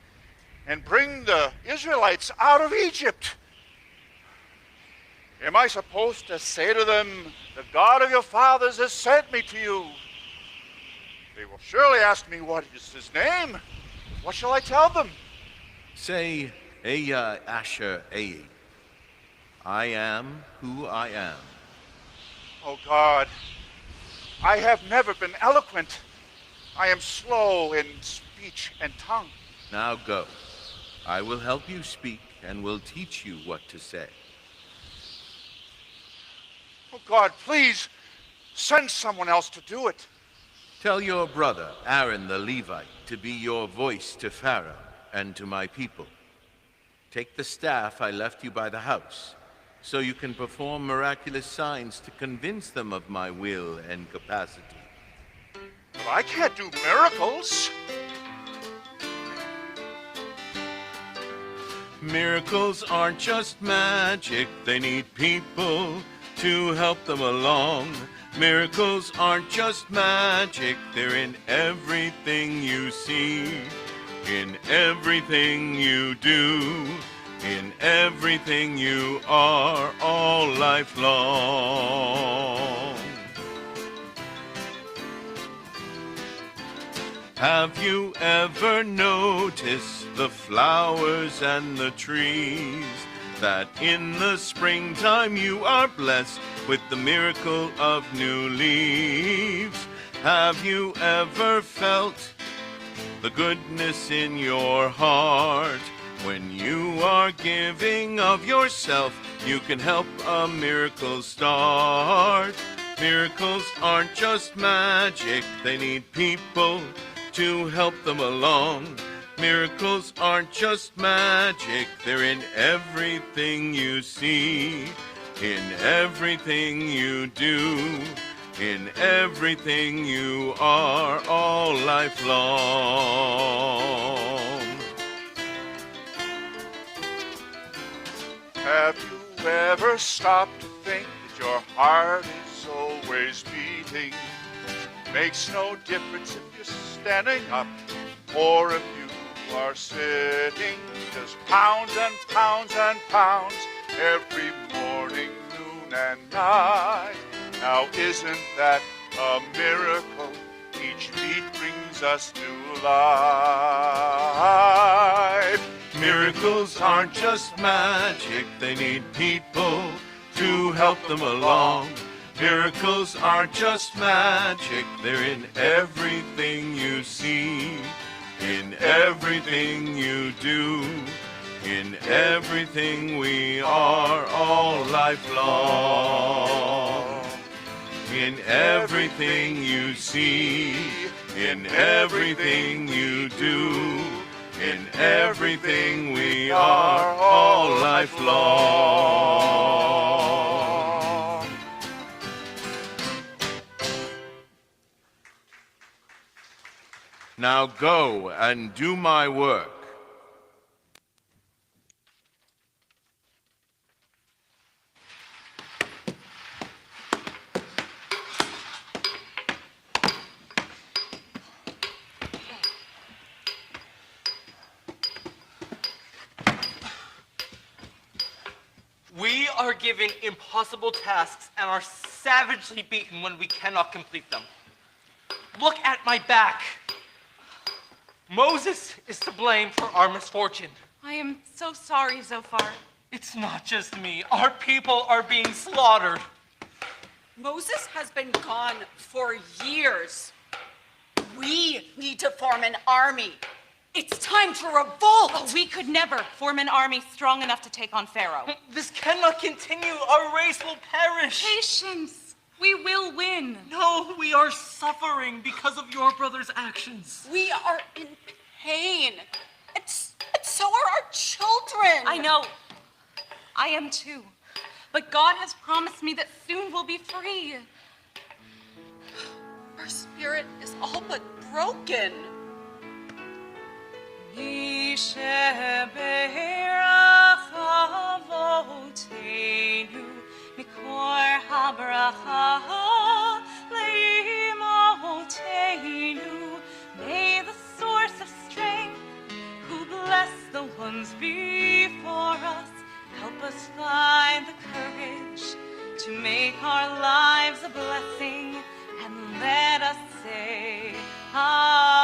and bring the Israelites out of Egypt? Am I supposed to say to them, the God of your fathers has sent me to you? They will surely ask me, what is his name? What shall I tell them? Say, Eya Asher Ei. I am who I am. Oh God, I have never been eloquent. I am slow in speech and tongue. Now go. I will help you speak and will teach you what to say. Oh God, please send someone else to do it. Tell your brother, Aaron the Levite, to be your voice to Pharaoh and to my people. Take the staff I left you by the house, so you can perform miraculous signs to convince them of my will and capacity. But I can't do miracles. Miracles aren't just magic, they need people to help them along. Miracles aren't just magic, they're in everything you see, in everything you do, in everything you are all life long. Have you ever noticed the flowers and the trees? That in the springtime you are blessed with the miracle of new leaves? Have you ever felt the goodness in your heart? When you are giving of yourself, you can help a miracle start. Miracles aren't just magic, they need people to help them along. Miracles aren't just magic, they're in everything you see, in everything you do, in everything you are all life long. Have you ever stopped to think that your heart is always beating? Makes no difference if you're standing up or if you are sitting. Just pounds and pounds and pounds every morning, noon and night. Now isn't that a miracle? Each beat brings us new life. Miracles aren't just magic, they need people to help them along. Miracles aren't just magic, they're in everything you see, in everything you do, in everything we are all life long. In everything you see, in everything you do, in everything we are all life long. Now go and do my work. We are given impossible tasks and are savagely beaten when we cannot complete them. Look at my back. Moses is to blame for our misfortune. I am so sorry, Zophar. It's not just me. Our people are being slaughtered. Moses has been gone for years. We need to form an army. It's time to revolt. Oh, we could never form an army strong enough to take on Pharaoh. This cannot continue. Our race will perish. Patience. We will win. No, we are suffering because of your brother's actions. We are in pain. And so are our children. I know. I am too. But God has promised me that soon we'll be free. Our spirit is all but broken. May the source of strength, who bless the ones before us, help us find the courage to make our lives a blessing, and let us say Amen.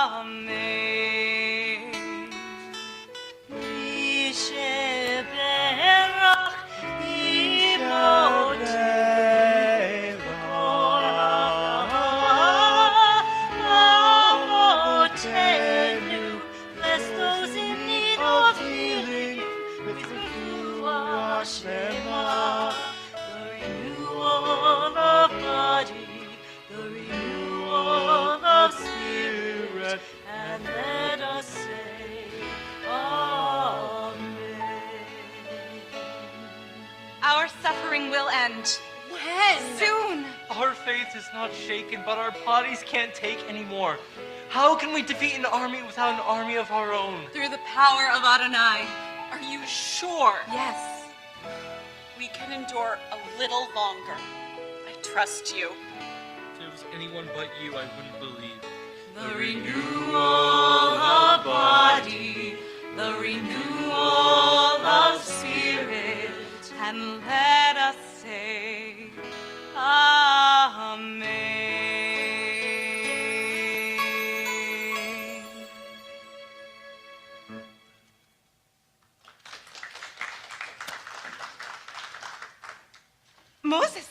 Bless those in need of healing with Ruach Shema, the renewal of body, the renewal of spirit, and let us say Amen. Our suffering will end. When? Soon. Our faith is not shaken, but our bodies can't take anymore. How can we defeat an army without an army of our own? Through the power of Adonai. Are you sure? Yes. We can endure a little longer. I trust you. If it was anyone but you, I wouldn't believe. The renewal of body, the renewal of spirit, and let us say Amen. Moses!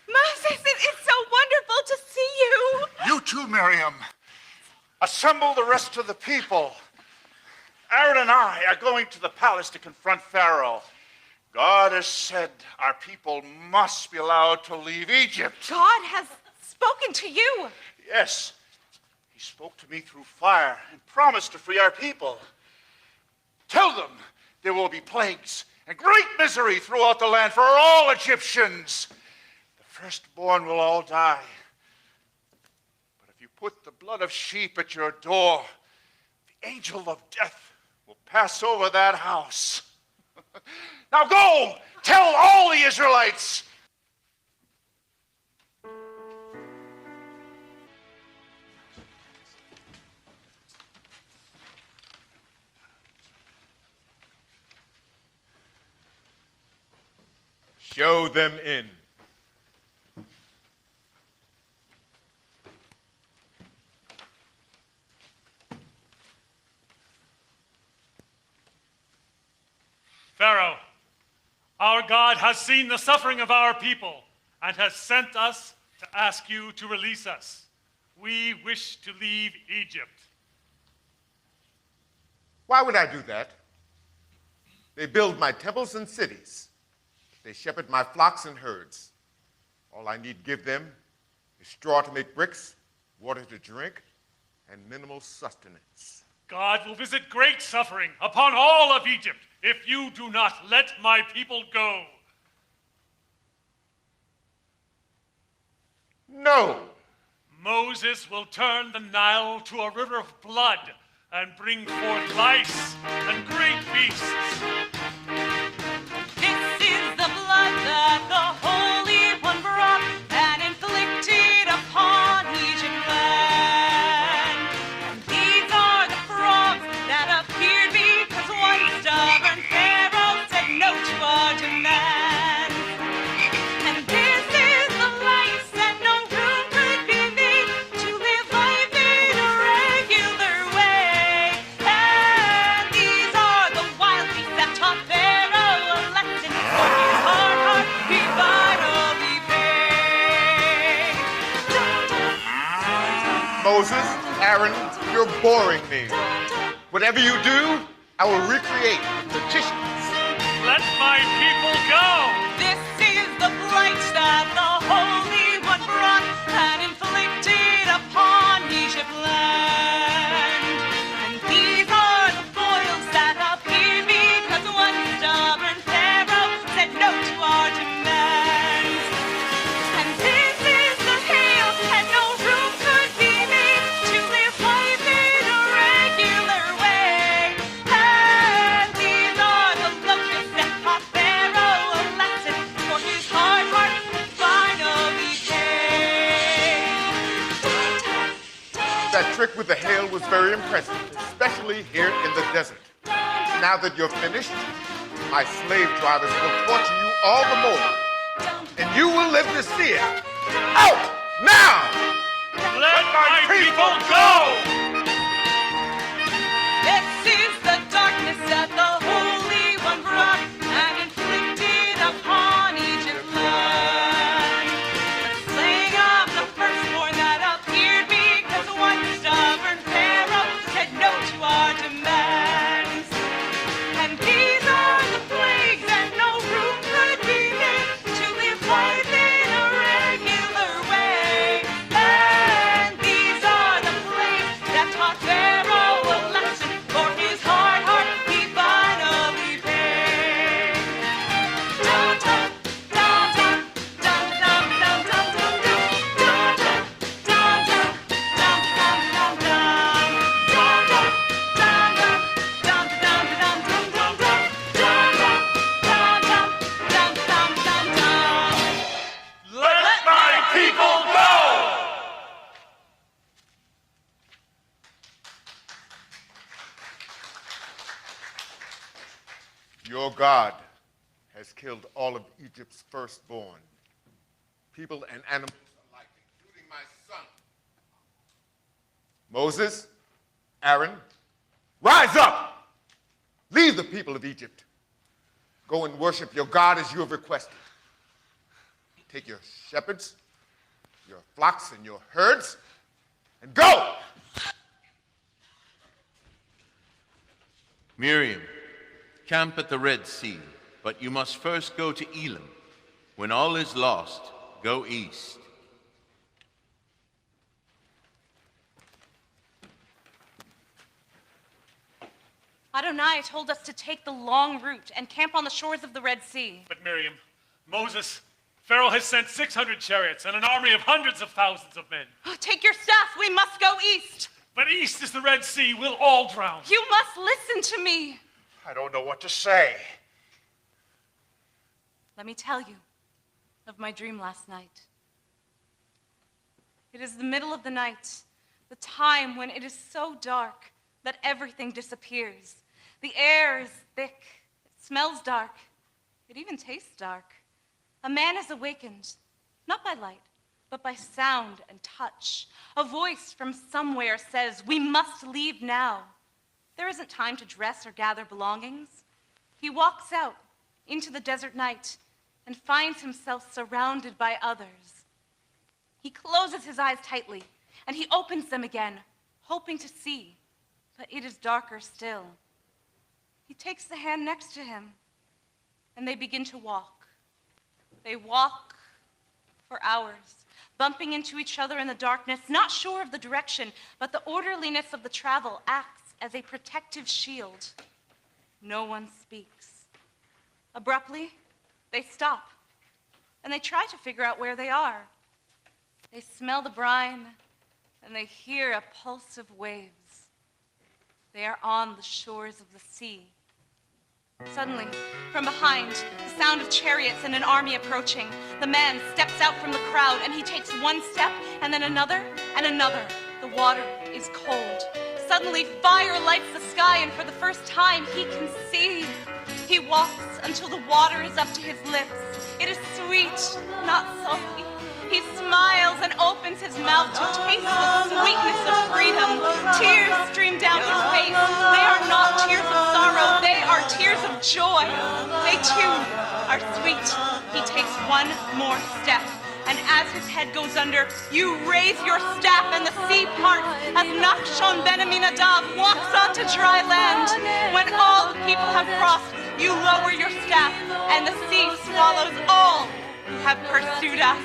Moses, it's so wonderful to see you! You too, Miriam. Assemble the rest of the people. Aaron and I are going to the palace to confront Pharaoh. God has said our people must be allowed to leave Egypt. God has spoken to you. Yes, he spoke to me through fire and promised to free our people. Tell them there will be plagues and great misery throughout the land for all Egyptians. The firstborn will all die. But if you put the blood of sheep at your door, the angel of death will pass over that house. Now go, tell all the Israelites. Show them in. Pharaoh, our God has seen the suffering of our people and has sent us to ask you to release us. We wish to leave Egypt. Why would I do that? They build my temples and cities. They shepherd my flocks and herds. All I need to give them is straw to make bricks, water to drink, and minimal sustenance. God will visit great suffering upon all of Egypt if you do not let my people go. No. Moses will turn the Nile to a river of blood and bring forth lice and great beasts. This is the blood that the Holy One brought and inflicted upon Egypt land. And these are the frogs that appeared because one stubborn Pharaoh said no to our demand. And this is the lice that no room could be made to live life in a regular way. And these are the wild beasts that taught Moses, Aaron, you're boring me. Whatever you do, I will recreate magicians. Let my people go! This is the blight that the Holy One brought and inflicted upon Egypt land. And these are the foils that appeared because one stubborn Pharaoh said no to our demands. And this is the hail, and no room could be made to live life in a regular way. And these are the locusts that taught Pharaoh a lesson for his hard heart finally paid. That trick with the hail was very impressive, especially here in the desert. Now that you're finished, my slave drivers will torture you all the more. And you will live to see it. Out now! Let my people go! This is the darkness that the Holy One brought and inflicted upon Egypt land. The slaying of the firstborn that appeared because one stubborn Pharaoh said no to our demands. And these are the plagues, and no room could be made to live life in a regular way. And these are the plagues that taught Pharaoh a lesson for his hard heart he finally paid. Dum dum dum dum dum dum dum dum dum dum dum dum dum dum dum dum Let my people go! Your God has killed all of Egypt's firstborn, people and animals alike, including my son. Moses, Aaron, rise up! Leave the people of Egypt. Go and worship your God as you have requested. Take your shepherds, your flocks, and your herds, and go! Miriam, camp at the Red Sea, but you must first go to Elim. When all is lost, go east. Adonai told us to take the long route and camp on the shores of the Red Sea. But Miriam, Moses, Pharaoh has sent 600 chariots and an army of hundreds of thousands of men. Oh, take your staff, we must go east. But east is the Red Sea, we'll all drown. You must listen to me. I don't know what to say. Let me tell you of my dream last night. It is the middle of the night, the time when it is so dark that everything disappears. The air is thick, it smells dark, it even tastes dark. A man is awakened, not by light, but by sound and touch. A voice from somewhere says, "We must leave now." There isn't time to dress or gather belongings. He walks out into the desert night and finds himself surrounded by others. He closes his eyes tightly and he opens them again, hoping to see, but it is darker still. He takes the hand next to him and they begin to walk. They walk for hours, bumping into each other in the darkness, not sure of the direction, but the orderliness of the travel acts as a protective shield. No one speaks. Abruptly, they stop, and they try to figure out where they are. They smell the brine, and they hear a pulse of waves. They are on the shores of the sea. Suddenly, from behind, the sound of chariots and an army approaching. The man steps out from the crowd, and he takes one step, and then another, and another. The water is cold. Suddenly, fire lights the sky, and for the first time, he can see. He walks until the water is up to his lips. It is sweet, not salty. He smiles and opens his mouth to taste the sweetness of freedom. Tears stream down his face. They are not tears of sorrow. They are tears of joy. They too are sweet. He takes one more step. And as his head goes under, you raise your staff and the sea parts as Nachshon ben Aminadab walks onto dry land. When all the people have crossed, you lower your staff and the sea swallows all who have pursued us.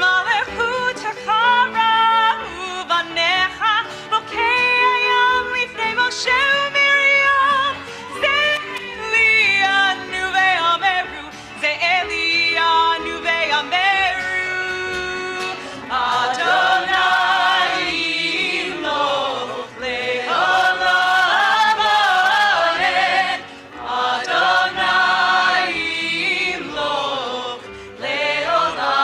Malehu takara uvanecha bokei ayam lifnei Moshe u'Miriam Ze'elia nuve ameru Ze'elia nuve ameru Adonai imloch le'olam amen Adonai imloch le'olam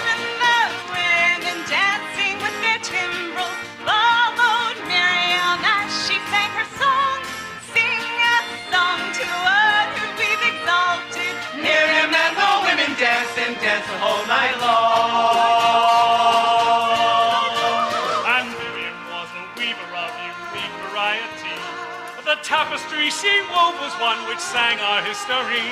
And the women dancing with their timbrels followed Miriam as she sang her song. Sing a song to the one who we've exalted. Miriam and the women danced and danced the whole night long. And Miriam was a weaver of unique variety. The tapestry she wove was one which sang our history.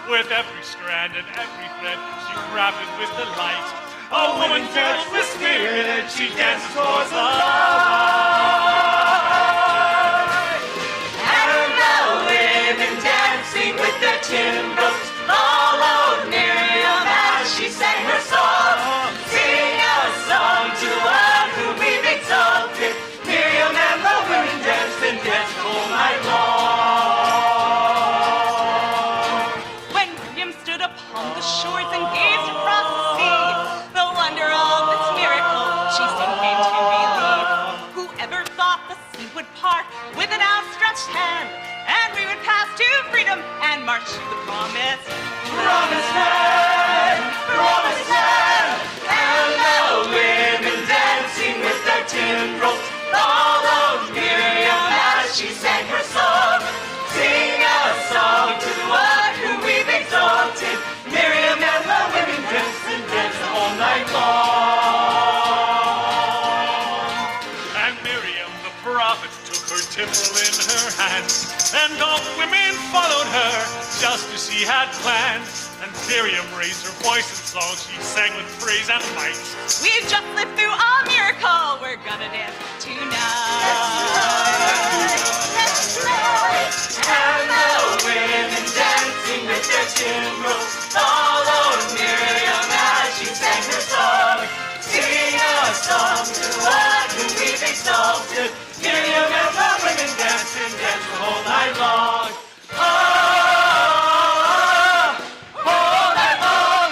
With every strand and every thread she crafted with delight. A woman filled with spirit, she danced towards the light. And the women dancing with their timbrels followed Miriam as she sang her song. Sing a song to the one who we've exalted. Miriam and the women danced and danced all night long. When Miriam stood upon the shores and gazed across the sea, the wonder of this miracle she soon came to believe. Whoever thought the sea would part with an outstretched hand, and we would pass to freedom and march to the promised land, promised land. And the women dancing with their timbrels followed Miriam as she sang her song. Sing a song to the one who we've exalted. Miriam and the women danced and danced all night long. And Miriam the prophet took her timbrel in her hand, and all the women followed her just as she had planned. And Miriam raised her voice in song, she sang with praise and might. We've just lived through a miracle, we're gonna dance tonight. That's right. And the women dancing with their timbrels followed Miriam as she sang her song. Sing a song to the one who we've exalted. Miriam and the women danced and danced the whole night long. All night long.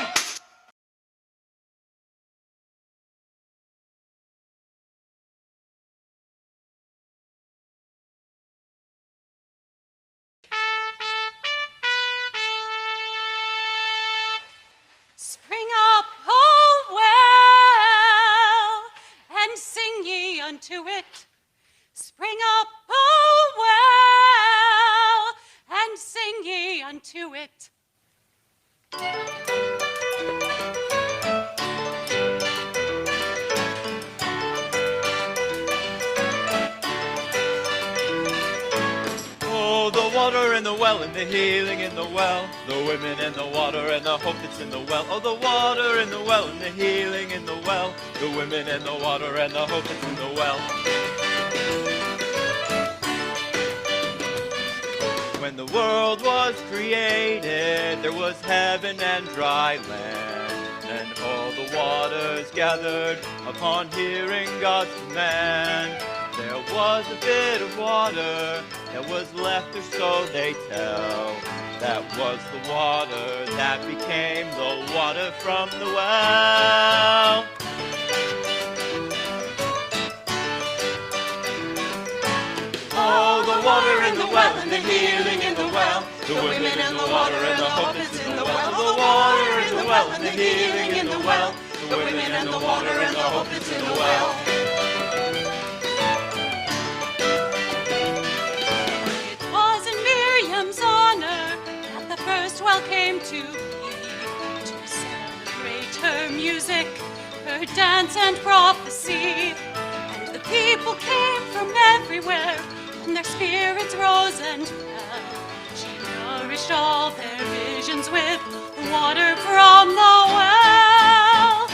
Spring up, oh well, and sing ye unto it. Spring up, oh well, and sing ye unto it. Oh, the water in the well and the healing in the well. The women and the water and the hope that's in the well. Oh, the water in the well and the healing in the well. The women and the water and the hope that's in the well. When the world was created, there was heaven and dry land. And all the waters gathered upon hearing God's command. There was a bit of water that was left, or so they tell. That was the water that became the water from the well. Oh, the water in the well and the healing in the well. The women and the water and the hope that's in the well. The water in the well and the healing in the well. The women and the water and the hope that's in the well. It was in Miriam's honor that the first well came to be. word, dance, and prophecy. And the people came from everywhere, and their spirits rose and fell. She nourished all their visions with water from the well.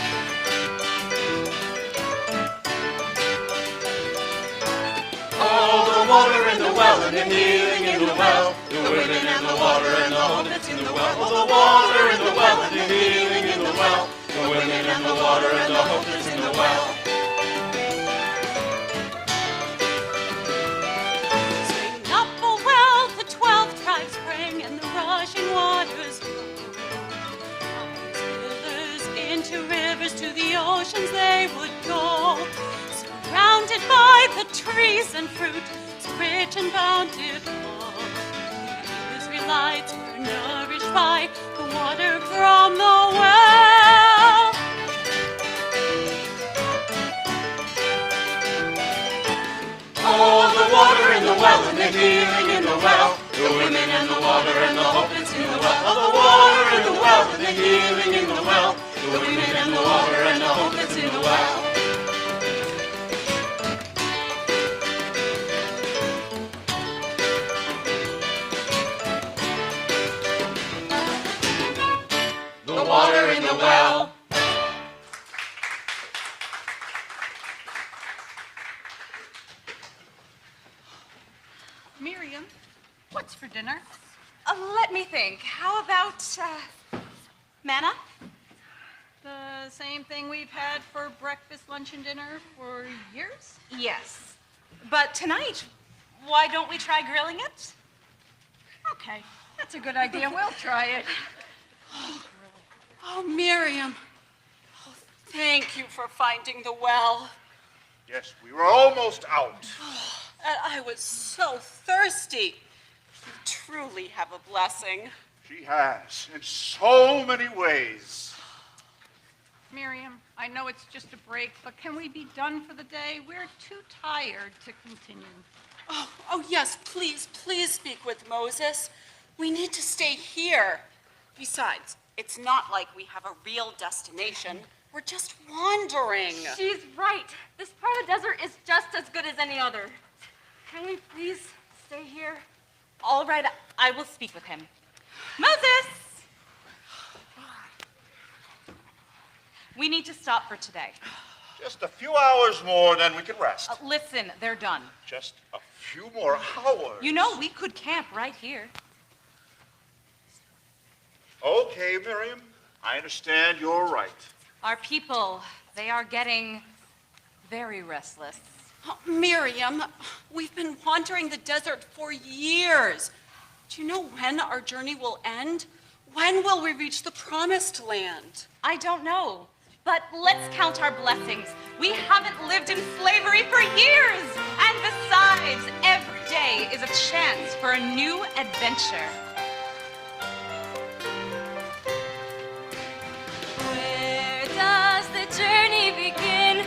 All the water in the well and the healing in the well. The women and the water and the hope that's in the well. All the water in the well and the healing in the well. The women and the water and the hope that's in the well. Swing up a well, the 12 tribes praying, and the rushing waters flow. Rivers into rivers, to the oceans they would go. Surrounded by the trees and fruit, so rich and bountiful. The Israelites were nourished by the water from the well. All the water in the well and the healing in the well. The women and the water and the hope that's in the well. All the water in the well and the healing in the well. The women and the water and the hope that's in the well. The water in the well. Miriam, what's for dinner? Let me think. How about manna? The same thing we've had for breakfast, lunch, and dinner for years? Yes. But tonight, why don't we try grilling it? Okay, that's a good idea. We'll try it. Oh, Miriam. Oh, thank you for finding the well. Yes, we were almost out. And I was so thirsty. You truly have a blessing. She has, in so many ways. Miriam, I know it's just a break, but can we be done for the day? We're too tired to continue. Oh, yes, please speak with Moses. We need to stay here. Besides, it's not like we have a real destination. We're just wandering. She's right. This part of the desert is just as good as any other. Can we please stay here? All right, I will speak with him. Moses! We need to stop for today. Just a few hours more, then we can rest. Listen, they're done. Just a few more hours. You know, we could camp right here. Okay, Miriam, I understand you're right. Our people, they are getting very restless. Oh, Miriam, we've been wandering the desert for years. Do you know when our journey will end? When will we reach the promised land? I don't know, but let's count our blessings. We haven't lived in slavery for years. And besides, every day is a chance for a new adventure. Where does the journey begin?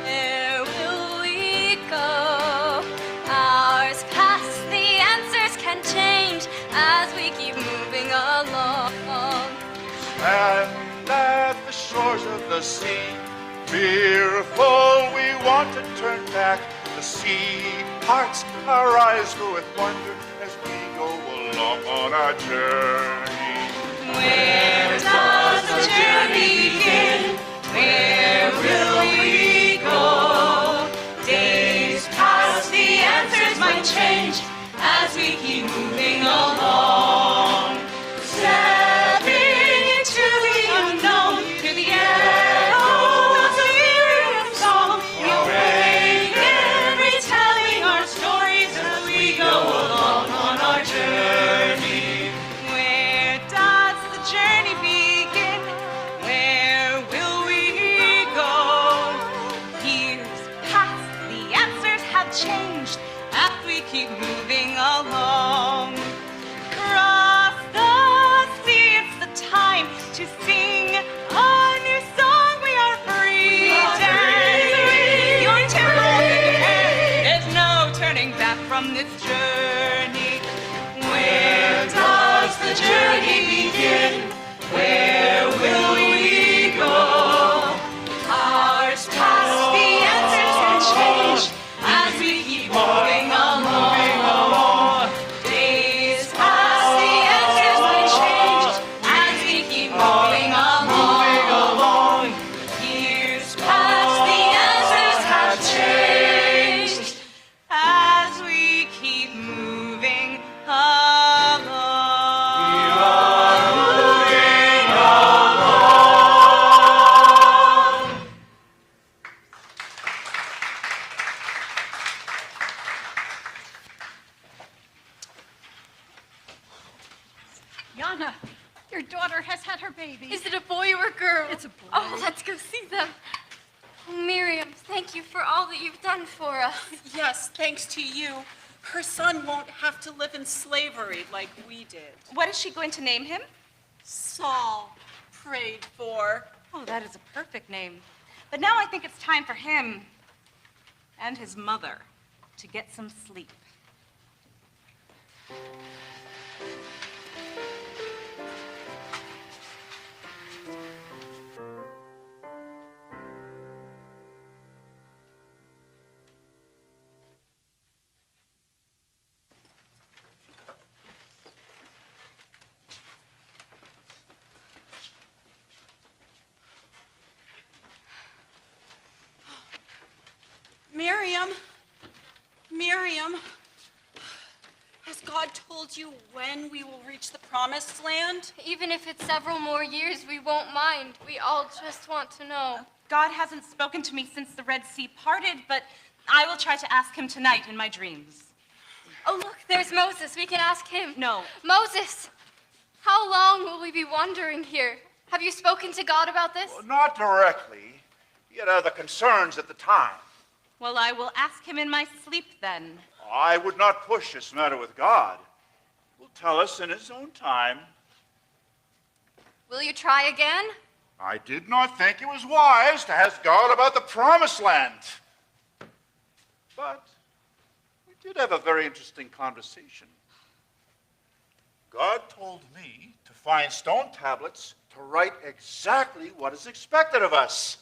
Where will we go? Hours pass, the answers can change as we keep moving along. And at the shores of the sea, fearful we want to turn back. The sea parts, our eyes go with wonder as we go along on our journey. Where does the journey begin? Where will we go? Days pass, the answers might change as we keep moving along. Stepping into the unknown, to the echoes of myriad song. We awaken, retelling our stories as we go along on our journey. Where does the journey begin? Where will we go? Years pass, the answers have changed as we keep moving along. Yana, your daughter has had her baby. Is it a boy or a girl? It's a boy. Oh, let's go see them. Oh, Miriam, thank you for all that you've done for us. Yes, thanks to you. Her son won't have to live in slavery like we did. What is she going to name him? Saul, prayed for. Oh, that is a perfect name. But now I think it's time for him and his mother to get some sleep. Miriam, Miriam, has God told you when we will reach the promised land? Even if it's several more years, we won't mind. We all just want to know. God hasn't spoken to me since the Red Sea parted, but I will try to ask him tonight in my dreams. Oh, look, there's Moses. We can ask him. No. Moses, how long will we be wandering here? Have you spoken to God about this? Well, not directly. He had other concerns at the time. Well, I will ask him in my sleep then. I would not push this matter with God. He will tell us in his own time. Will you try again? I did not think it was wise to ask God about the promised land. But we did have a very interesting conversation. God told me to find stone tablets to write exactly what is expected of us.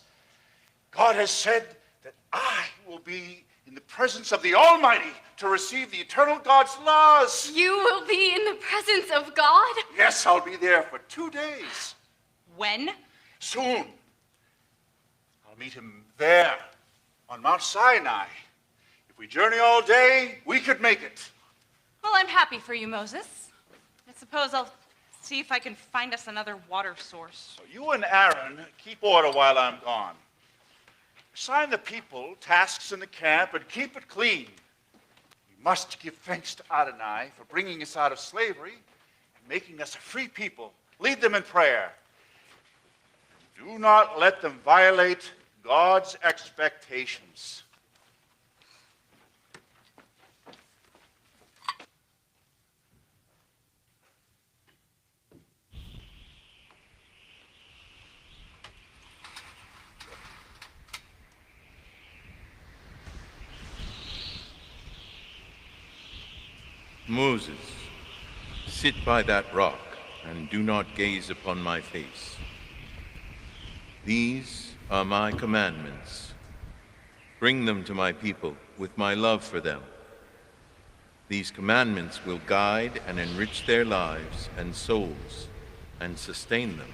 God has said that I will be in the presence of the Almighty to receive the eternal God's laws. You will be in the presence of God? Yes, I'll be there for 2 days. When? Soon. I'll meet him there on Mount Sinai. If we journey all day, we could make it. Well, I'm happy for you, Moses. I suppose I'll see if I can find us another water source. So you and Aaron keep order while I'm gone. Assign the people tasks in the camp and keep it clean. We must give thanks to Adonai for bringing us out of slavery and making us a free people. Lead them in prayer. Do not let them violate God's expectations. Moses, sit by that rock and do not gaze upon my face. These are my commandments. Bring them to my people with my love for them. These commandments will guide and enrich their lives and souls and sustain them.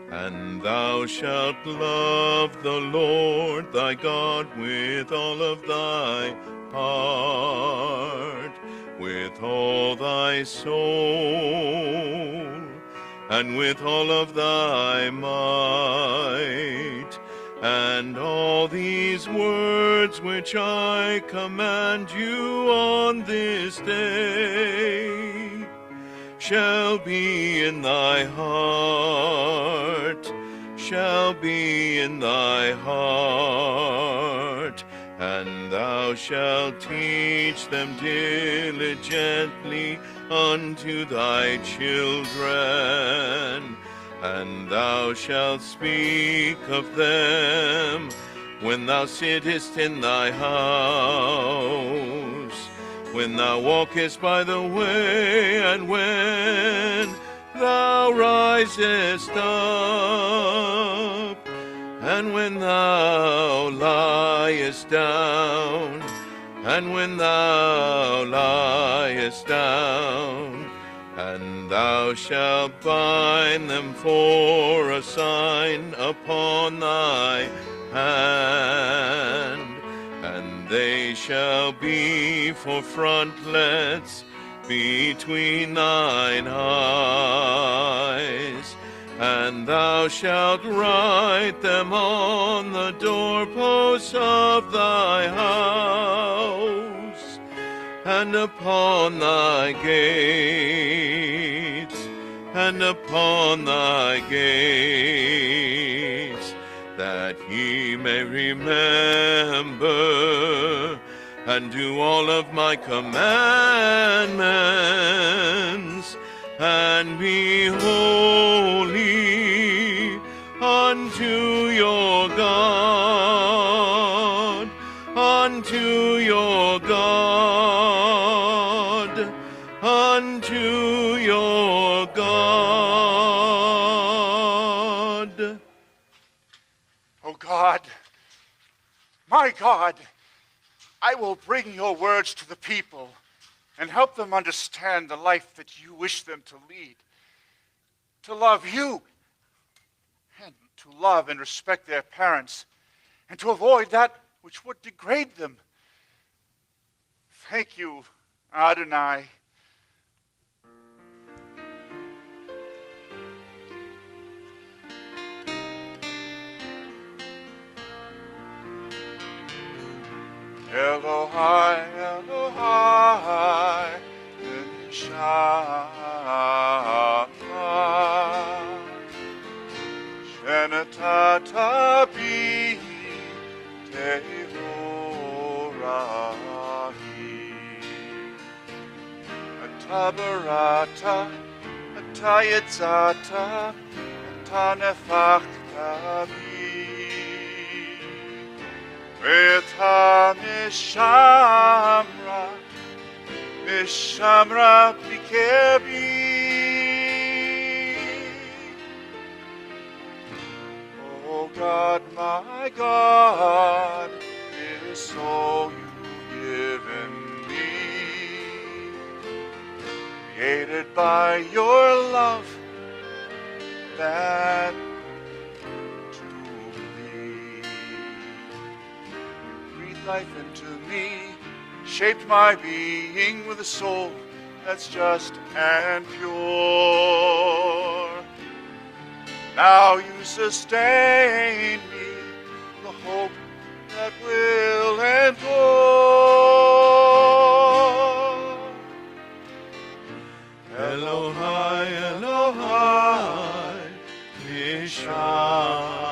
And thou shalt love the Lord thy God with all of thy heart, with all thy soul, and with all of thy might. And all these words which I command you on this day shall be in thy heart, shall be in thy heart, and thou shalt teach them diligently unto thy children, and thou shalt speak of them when thou sittest in thy house, when thou walkest by the way, and when thou risest up, and when thou liest down, and when thou liest down. And thou shalt bind them for a sign upon thy hand, and they shall be for frontlets between thine eyes, and thou shalt write them on the doorposts of thy house, and upon thy gates, and upon thy gates, that ye may remember and do all of my commandments, and be holy unto your God, unto your God, unto your God. Oh God, my God, I will bring your words to the people and help them understand the life that you wish them to lead, to love you, and to love and respect their parents, and to avoid that which would degrade them. Thank you, Adonai. Elohai, Elohai, Shama, Shenatata bi Tehorahi, Atabarata, Atayatzata, Atanefachta bi. Mishamra, Mishamra Pikebi. Oh God, my God, it is so you've given me, created by your love, that life into me, shaped my being with a soul that's just and pure. Now you sustain me, the hope that will endure. Elohai, Elohai, Nishama.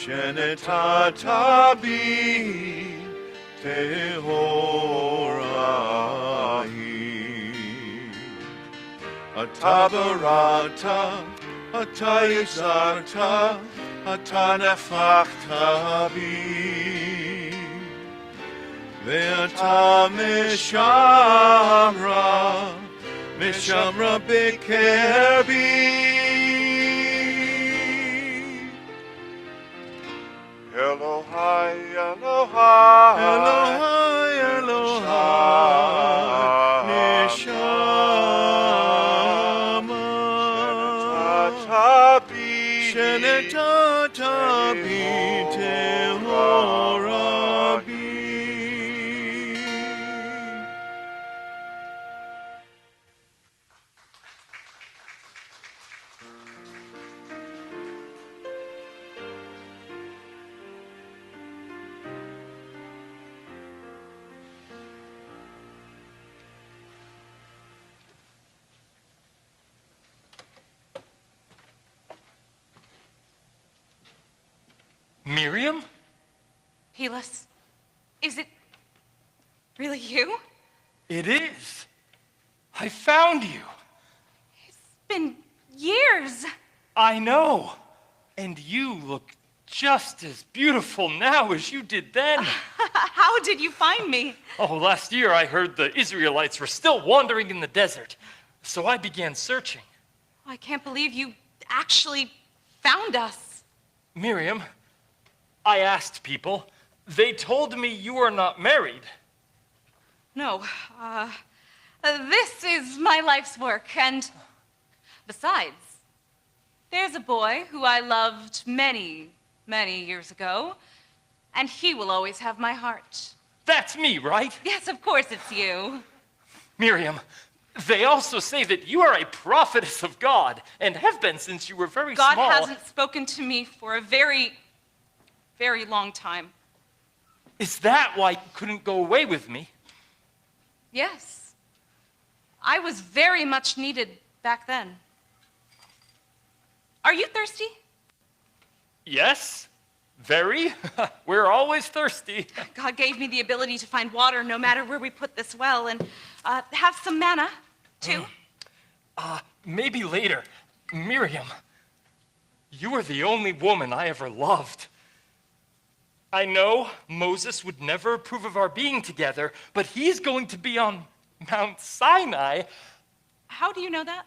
Shenetata bi Tehorahi, Atabarata, Atayizarta, Atanefachta bi, Ve'ata Mishamra, Mishamra Bekerbi. Elohai, Elohai, Elohai, Elohai, Neshama, Shenetata bi Tehorabi. Miriam? Helis, is it really you? It is. I found you. It's been years. I know. And you look just as beautiful now as you did then. How did you find me? Oh, last year I heard the Israelites were still wandering in the desert. So I began searching. I can't believe you actually found us. Miriam, I asked people. They told me you are not married. No, this is my life's work, and besides, there's a boy who I loved many, many years ago, and he will always have my heart. That's me, right? Yes, of course it's you. Miriam, They also say that you are a prophetess of God, and have been since you were very God small. hasn't spoken to me for a very, very long time. Is that why you couldn't go away with me? Yes. I was very much needed back then. Are you thirsty? Yes, very. We're always thirsty. God gave me the ability to find water no matter where we put this well, and have some manna, too. Maybe later. Miriam, you are the only woman I ever loved. I know Moses would never approve of our being together, but he's going to be on Mount Sinai. How do you know that?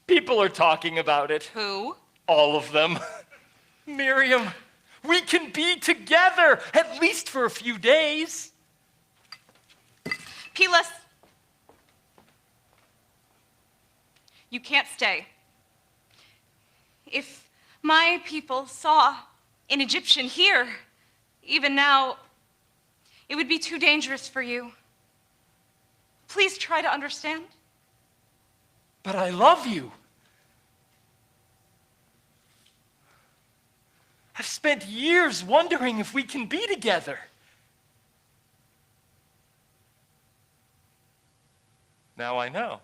People are talking about it. Who? All of them. Miriam, we can be together, at least for a few days. Pilas, you can't stay. If my people saw an Egyptian here, even now, it would be too dangerous for you. Please try to understand. But I love you. I've spent years wondering if we can be together. Now I know.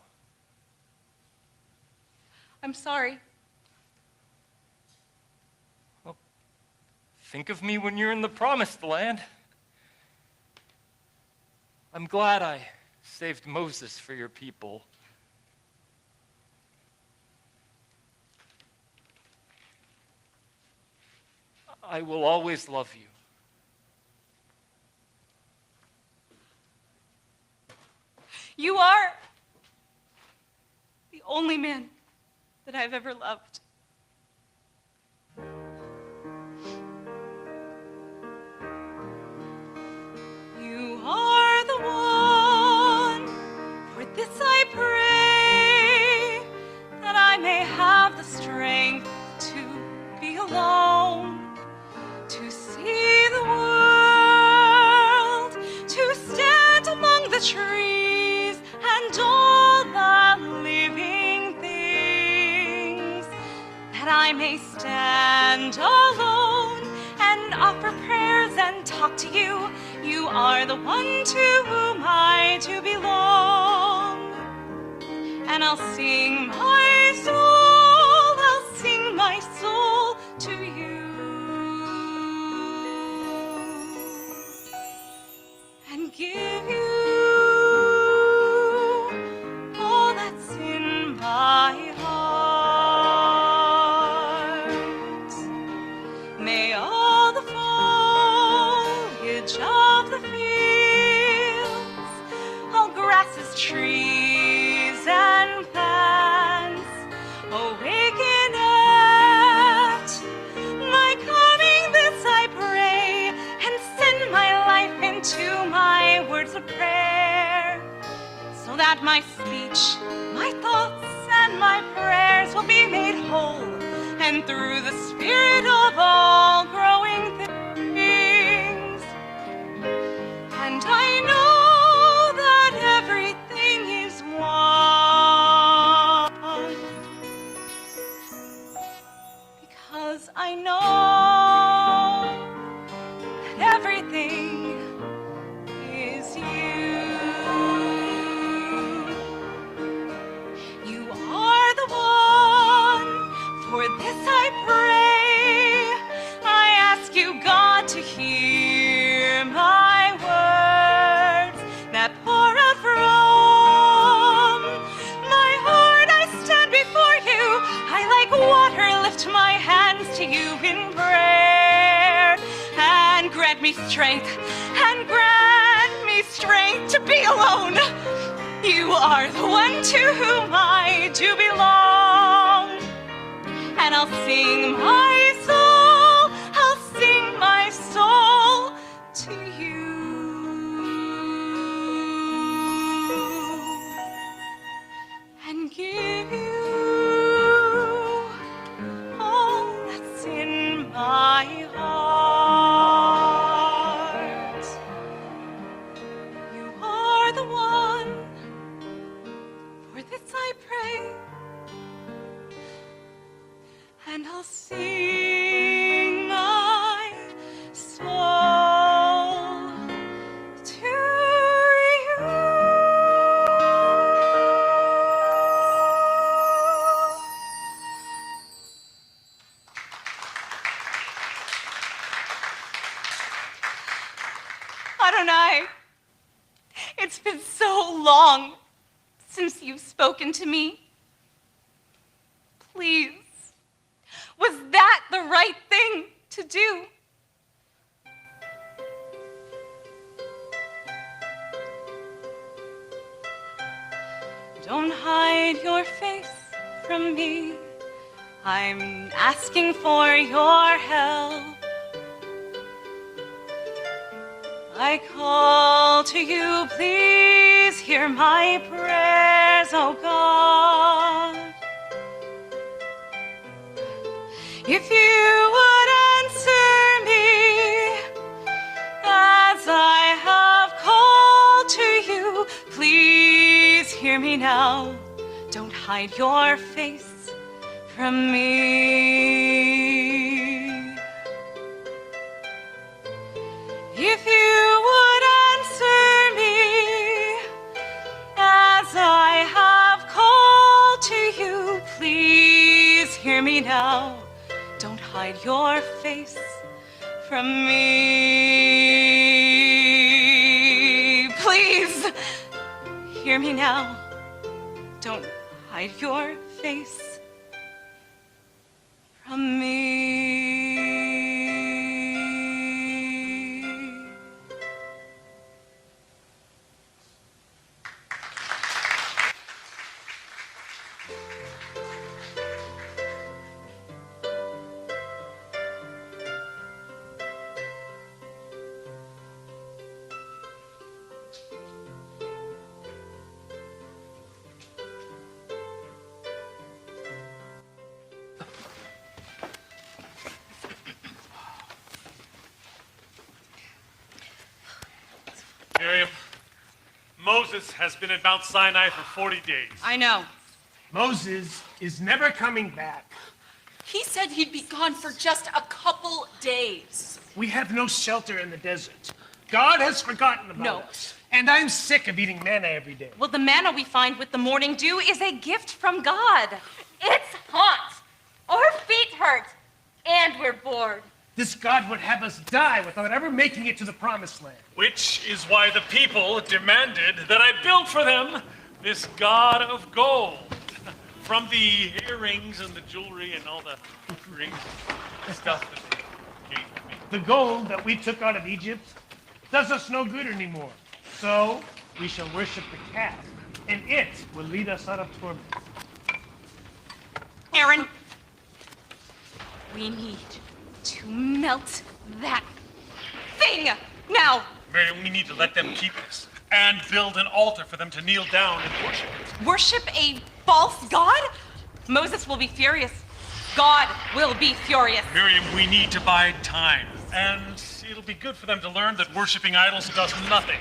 I'm sorry. Think of me when you're in the promised land. I'm glad I saved Moses for your people. I will always love you. You are the only man that I've ever loved. You are the one, for this I pray, that I may have the strength to be alone, to see the world, to stand among the trees and all the living things, that I may stand alone and offer prayers and talk to you. You are the one to whom I do belong. And I'll sing my soul to you. And give you all that's in my heart. May all the foliage of the fields, all grasses, trees, and plants awaken at my coming. This I pray, and send my life into my words of prayer, so that my speech, my thoughts, and my prayers will be made whole, and through the spirit of all growing things. And I know that everything is one, because I know that everything is you. You are the one, for this I pray. I ask you, God, to hear my words that pour out from my heart. I stand before you. I, like water, lift my hands to you in prayer. And grant me strength, and grant me strength to be alone. You are the one to whom I do belong. And I'll sing my soul to you. And give you all that's in my heart. You are the one, sing my soul to you. Adonai, it's been so long since you've spoken to me. Please, was that the right thing to do? Don't hide your face from me. I'm asking for your help. I call to you, please hear my prayers, oh God. If you would answer me as I have called to you, please hear me now. Don't hide your face from me. If you would answer me as I have called to you, please hear me now. Don't hide your face from me. Please hear me now. Don't hide your face from me. Miriam, Moses has been at Mount Sinai for 40 days. I know. Moses is never coming back. He said he'd be gone for just a couple days. We have no shelter in the desert. God has forgotten about us. And I'm sick of eating manna every day. Well, the manna we find with the morning dew is a gift from God. It's hot. Our feet hurt. And we're bored. This God would have us die without ever making it to the promised land. Which is why the people demanded that I build for them this god of gold. From the earrings and the jewelry and all the rings and stuff that they gave me. The gold that we took out of Egypt does us no good anymore. So we shall worship the calf, and it will lead us out of torment. Aaron, we need to melt that thing now. Miriam, we need to let them keep this and build an altar for them to kneel down and worship it. Worship a false god? Moses will be furious. God will be furious. Miriam, we need to bide time. And it'll be good for them to learn that worshiping idols does nothing.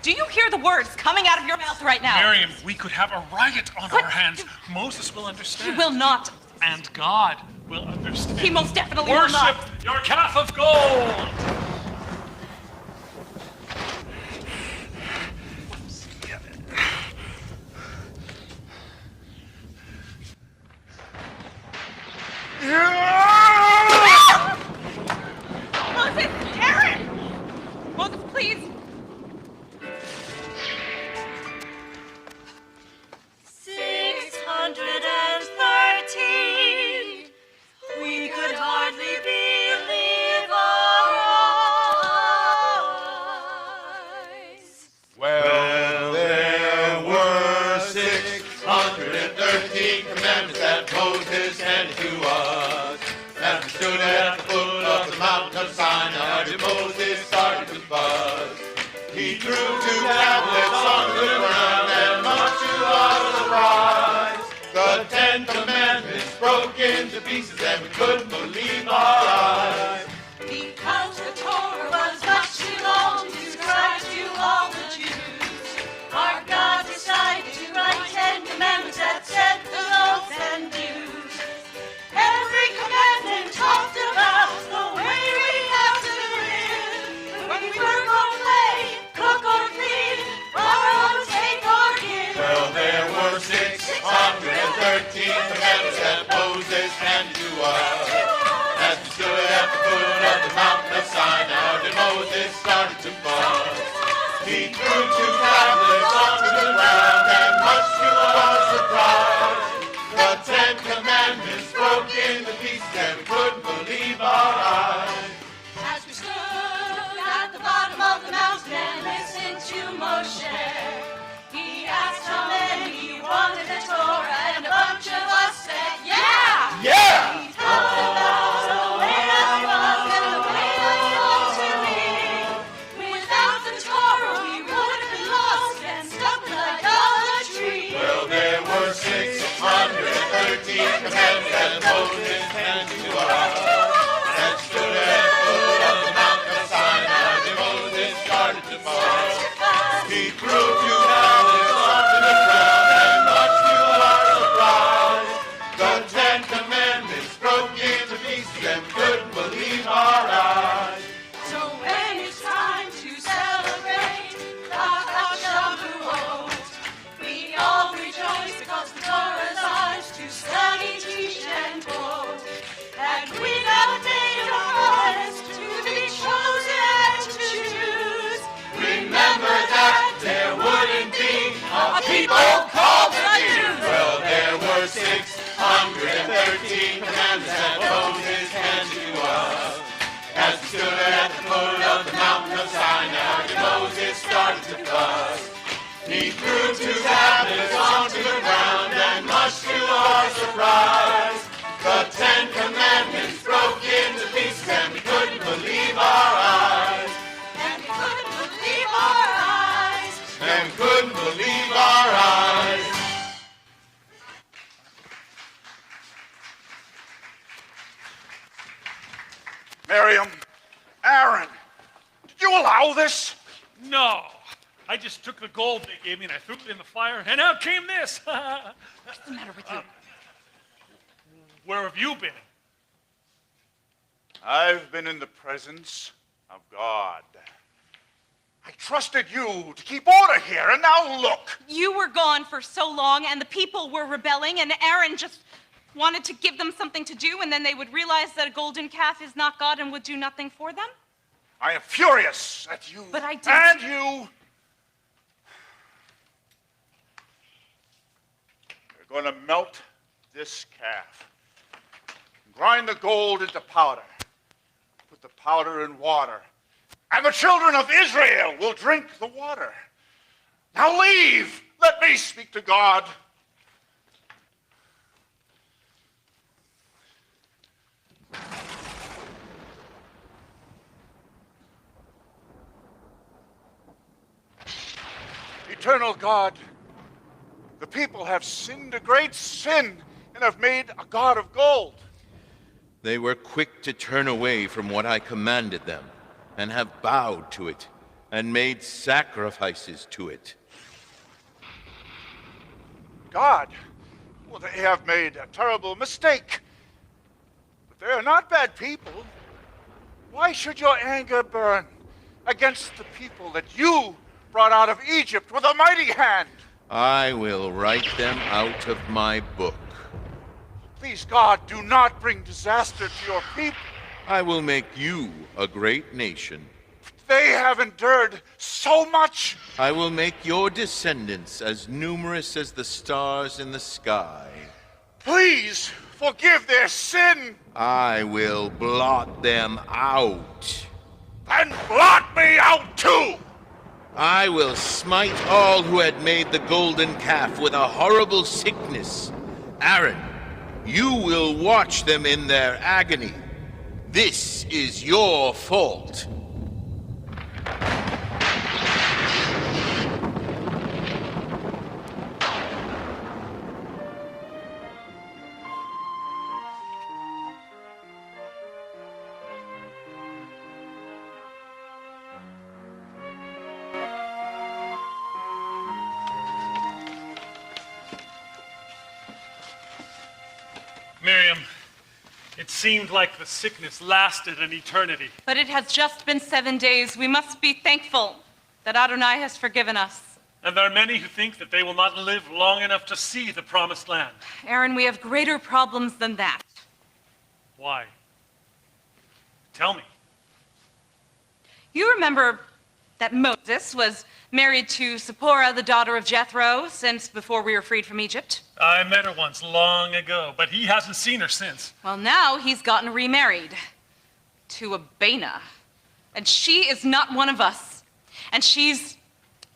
Do you hear the words coming out of your mouth right now? Miriam, we could have a riot on our hands. Moses will understand. He will not. And God will understand. He most definitely will not. Worship your calf of gold! Moses! Aaron! Moses, please! 613. We could hardly believe our eyes. Well, there were 613 commandments that Moses handed to us. As we stood at the foot of the mountain of Sinai, Moses started to buzz. He threw 2 tablets on the ground, and much to our surprise, the 10 commandments broke into pieces, and we couldn't believe our eyes. Because the Torah was much too long to describe to all the Jews, our God decided to write 10 commandments that set the laws and dues. Every commandment us. As we stood at the foot of the mountain of Sinai, and Moses started to fuss. He threw 2 tablets onto the ground, and much to our surprise, the 10 Commandments broke into pieces, and we couldn't believe our eyes. As we stood at the bottom of the mountain and listened to Moshe, he asked how many he wanted the Torah, and a bunch of us said, yeah! Yeah! He talked about the way I was and the way I ought to be. Without the Torah, we would have been lost and stuck like idolatry. Well, there were 613 commandments that Moses handed to us. And stood at the foot of the mountain of Sinai, and Moses started to fuss. He threw 2 tablets onto the ground, and much to our surprise, the 10 Commandments broke into pieces, and we couldn't believe our eyes. So when it's time to celebrate Chag Shavuot, we all rejoice because the Torah is ours to study, teach, and quote. And we have made a promise to be chosen and to choose. Remember that there wouldn't be a people called the Jews. Well, there were 613 commandments that Moses handed to us. As we stood at the foot of the mountain of Sinai, and Moses started to fuss. He threw 2 tablets onto the ground, and much to our surprise, the 10 Commandments broke into pieces, and we couldn't believe our eyes. And we couldn't believe our eyes. And we couldn't believe our eyes. Miriam, Aaron, did you allow this? No. I just took the gold they gave me and I threw it in the fire, and out came this. What's the matter with you? Where have you been? I've been in the presence of God. I trusted you to keep order here, and now look. You were gone for so long, and the people were rebelling, and Aaron just wanted to give them something to do, and then they would realize that a golden calf is not God and would do nothing for them? I am furious at you. But I didn't. And you. You're going to melt this calf. Grind the gold into powder. Put the powder in water. And the children of Israel will drink the water. Now leave. Let me speak to God. Eternal God, the people have sinned a great sin and have made a god of gold. They were quick to turn away from what I commanded them, and have bowed to it, and made sacrifices to it. God, well, they have made a terrible mistake. But they are not bad people. Why should your anger burn against the people that you brought out of Egypt with a mighty hand? I will write them out of my book. Please, God, do not bring disaster to your people. I will make you a great nation. They have endured so much. I will make your descendants as numerous as the stars in the sky. Please forgive their sin. I will blot them out. And blot me out too. I will smite all who had made the golden calf with a horrible sickness. Aaron, you will watch them in their agony. This is your fault. Miriam, it seemed like the sickness lasted an eternity. But it has just been 7 days. We must be thankful that Adonai has forgiven us. And there are many who think that they will not live long enough to see the promised land. Aaron, we have greater problems than that. Why? Tell me. You remember that Moses was married to Zipporah, the daughter of Jethro, since before we were freed from Egypt? I met her once long ago, but he hasn't seen her since. Well, now he's gotten remarried to a Bana. And she is not one of us. And she's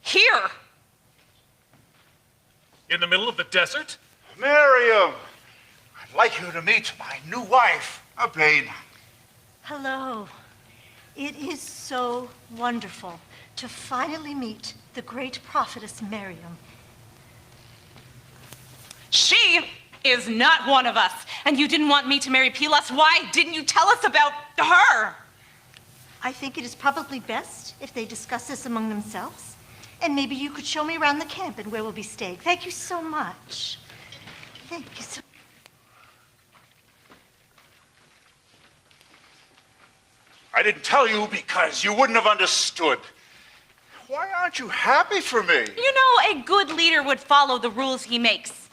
here. In the middle of the desert? Miriam, I'd like you to meet my new wife, Abena. Hello. It is so wonderful to finally meet the great prophetess Miriam. She is not one of us. And you didn't want me to marry Pilas. Why didn't you tell us about her? I think it is probably best if they discuss this among themselves. And maybe you could show me around the camp and where we'll be staying. Thank you so much. Thank you so much. I didn't tell you because you wouldn't have understood. Why aren't you happy for me? You know, a good leader would follow the rules he makes.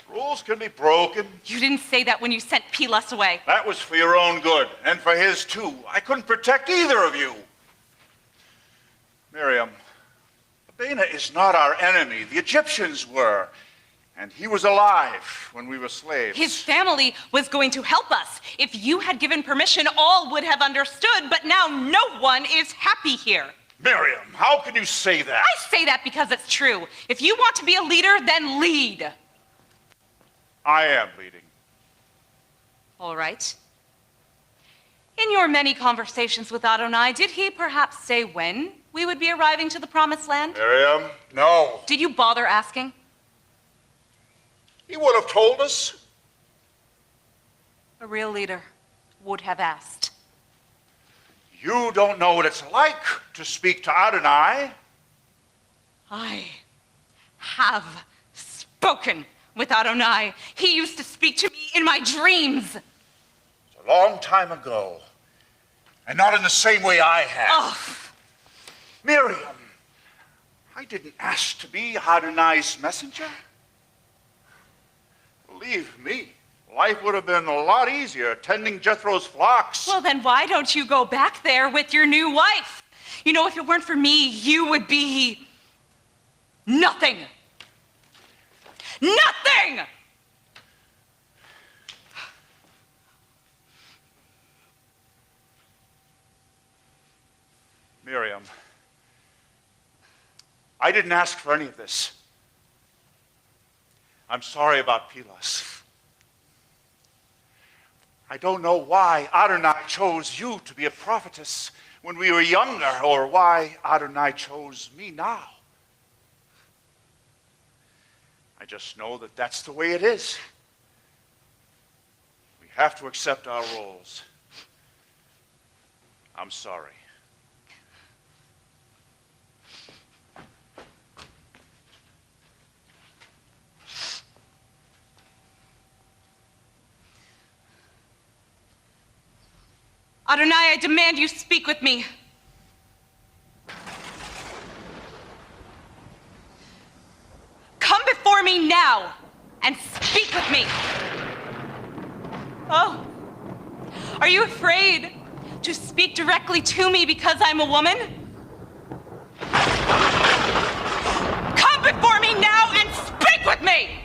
Rules can be broken. You didn't say that when you sent Pilas away. That was for your own good, and for his too. I couldn't protect either of you. Miriam, Abena is not our enemy. The Egyptians were. And he was alive when we were slaves. His family was going to help us. If you had given permission, all would have understood, but now no one is happy here. Miriam, how can you say that? I say that because it's true. If you want to be a leader, then lead. I am leading. All right. In your many conversations with Adonai, did he perhaps say when we would be arriving to the Promised Land? Miriam, no. Did you bother asking? He would have told us. A real leader would have asked. You don't know what it's like to speak to Adonai. I have spoken with Adonai. He used to speak to me in my dreams. It's a long time ago. And not in the same way I have. Oh. Miriam, I didn't ask to be Adonai's messenger. Believe me, life would have been a lot easier tending Jethro's flocks. Well, then why don't you go back there with your new wife? You know, if it weren't for me, you would be nothing. Nothing! Miriam, I didn't ask for any of this. I'm sorry about Pilas. I don't know why Adonai chose you to be a prophetess when we were younger, or why Adonai chose me now. I just know that that's the way it is. We have to accept our roles. I'm sorry. Adonai, I demand you speak with me. Come before me now and speak with me. Oh, are you afraid to speak directly to me because I'm a woman? Come before me now and speak with me!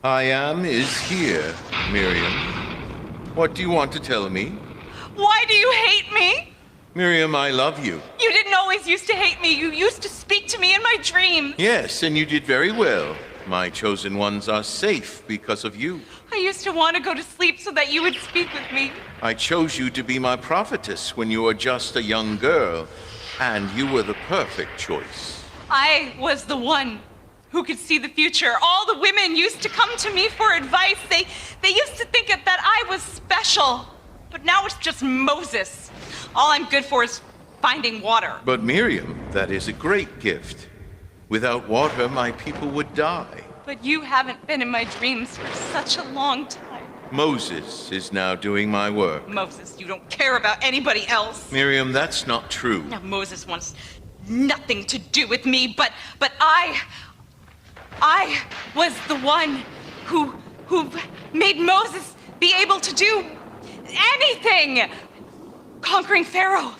I am is here, Miriam. What do you want to tell me? Why do you hate me? Miriam, I love you. You didn't always used to hate me. You used to speak to me in my dreams. Yes, and you did very well. My chosen ones are safe because of you. I used to want to go to sleep so that you would speak with me. I chose you to be my prophetess when you were just a young girl, and you were the perfect choice. I was the one who could see the future. All the women used to come to me for advice. They used to think that I was special. But now it's just Moses. All I'm good for is finding water. But Miriam, that is a great gift. Without water, my people would die. But you haven't been in my dreams for such a long time. Moses is now doing my work. Moses, you don't care about anybody else. Miriam, that's not true. Now, Moses wants nothing to do with me, but I was the one who made Moses be able to do anything. Conquering Pharaoh,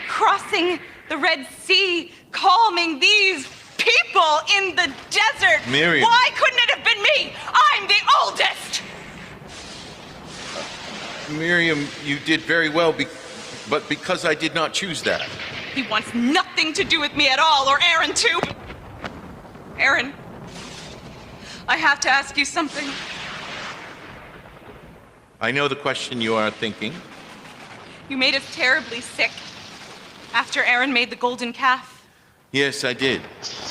crossing the Red Sea, calming these people in the desert. Miriam. Why couldn't it have been me? I'm the oldest. Miriam, you did very well, but because I did not choose that. He wants nothing to do with me at all, or Aaron too. Aaron, I have to ask you something. I know the question you are thinking. You made us terribly sick after Aaron made the golden calf. Yes, I did.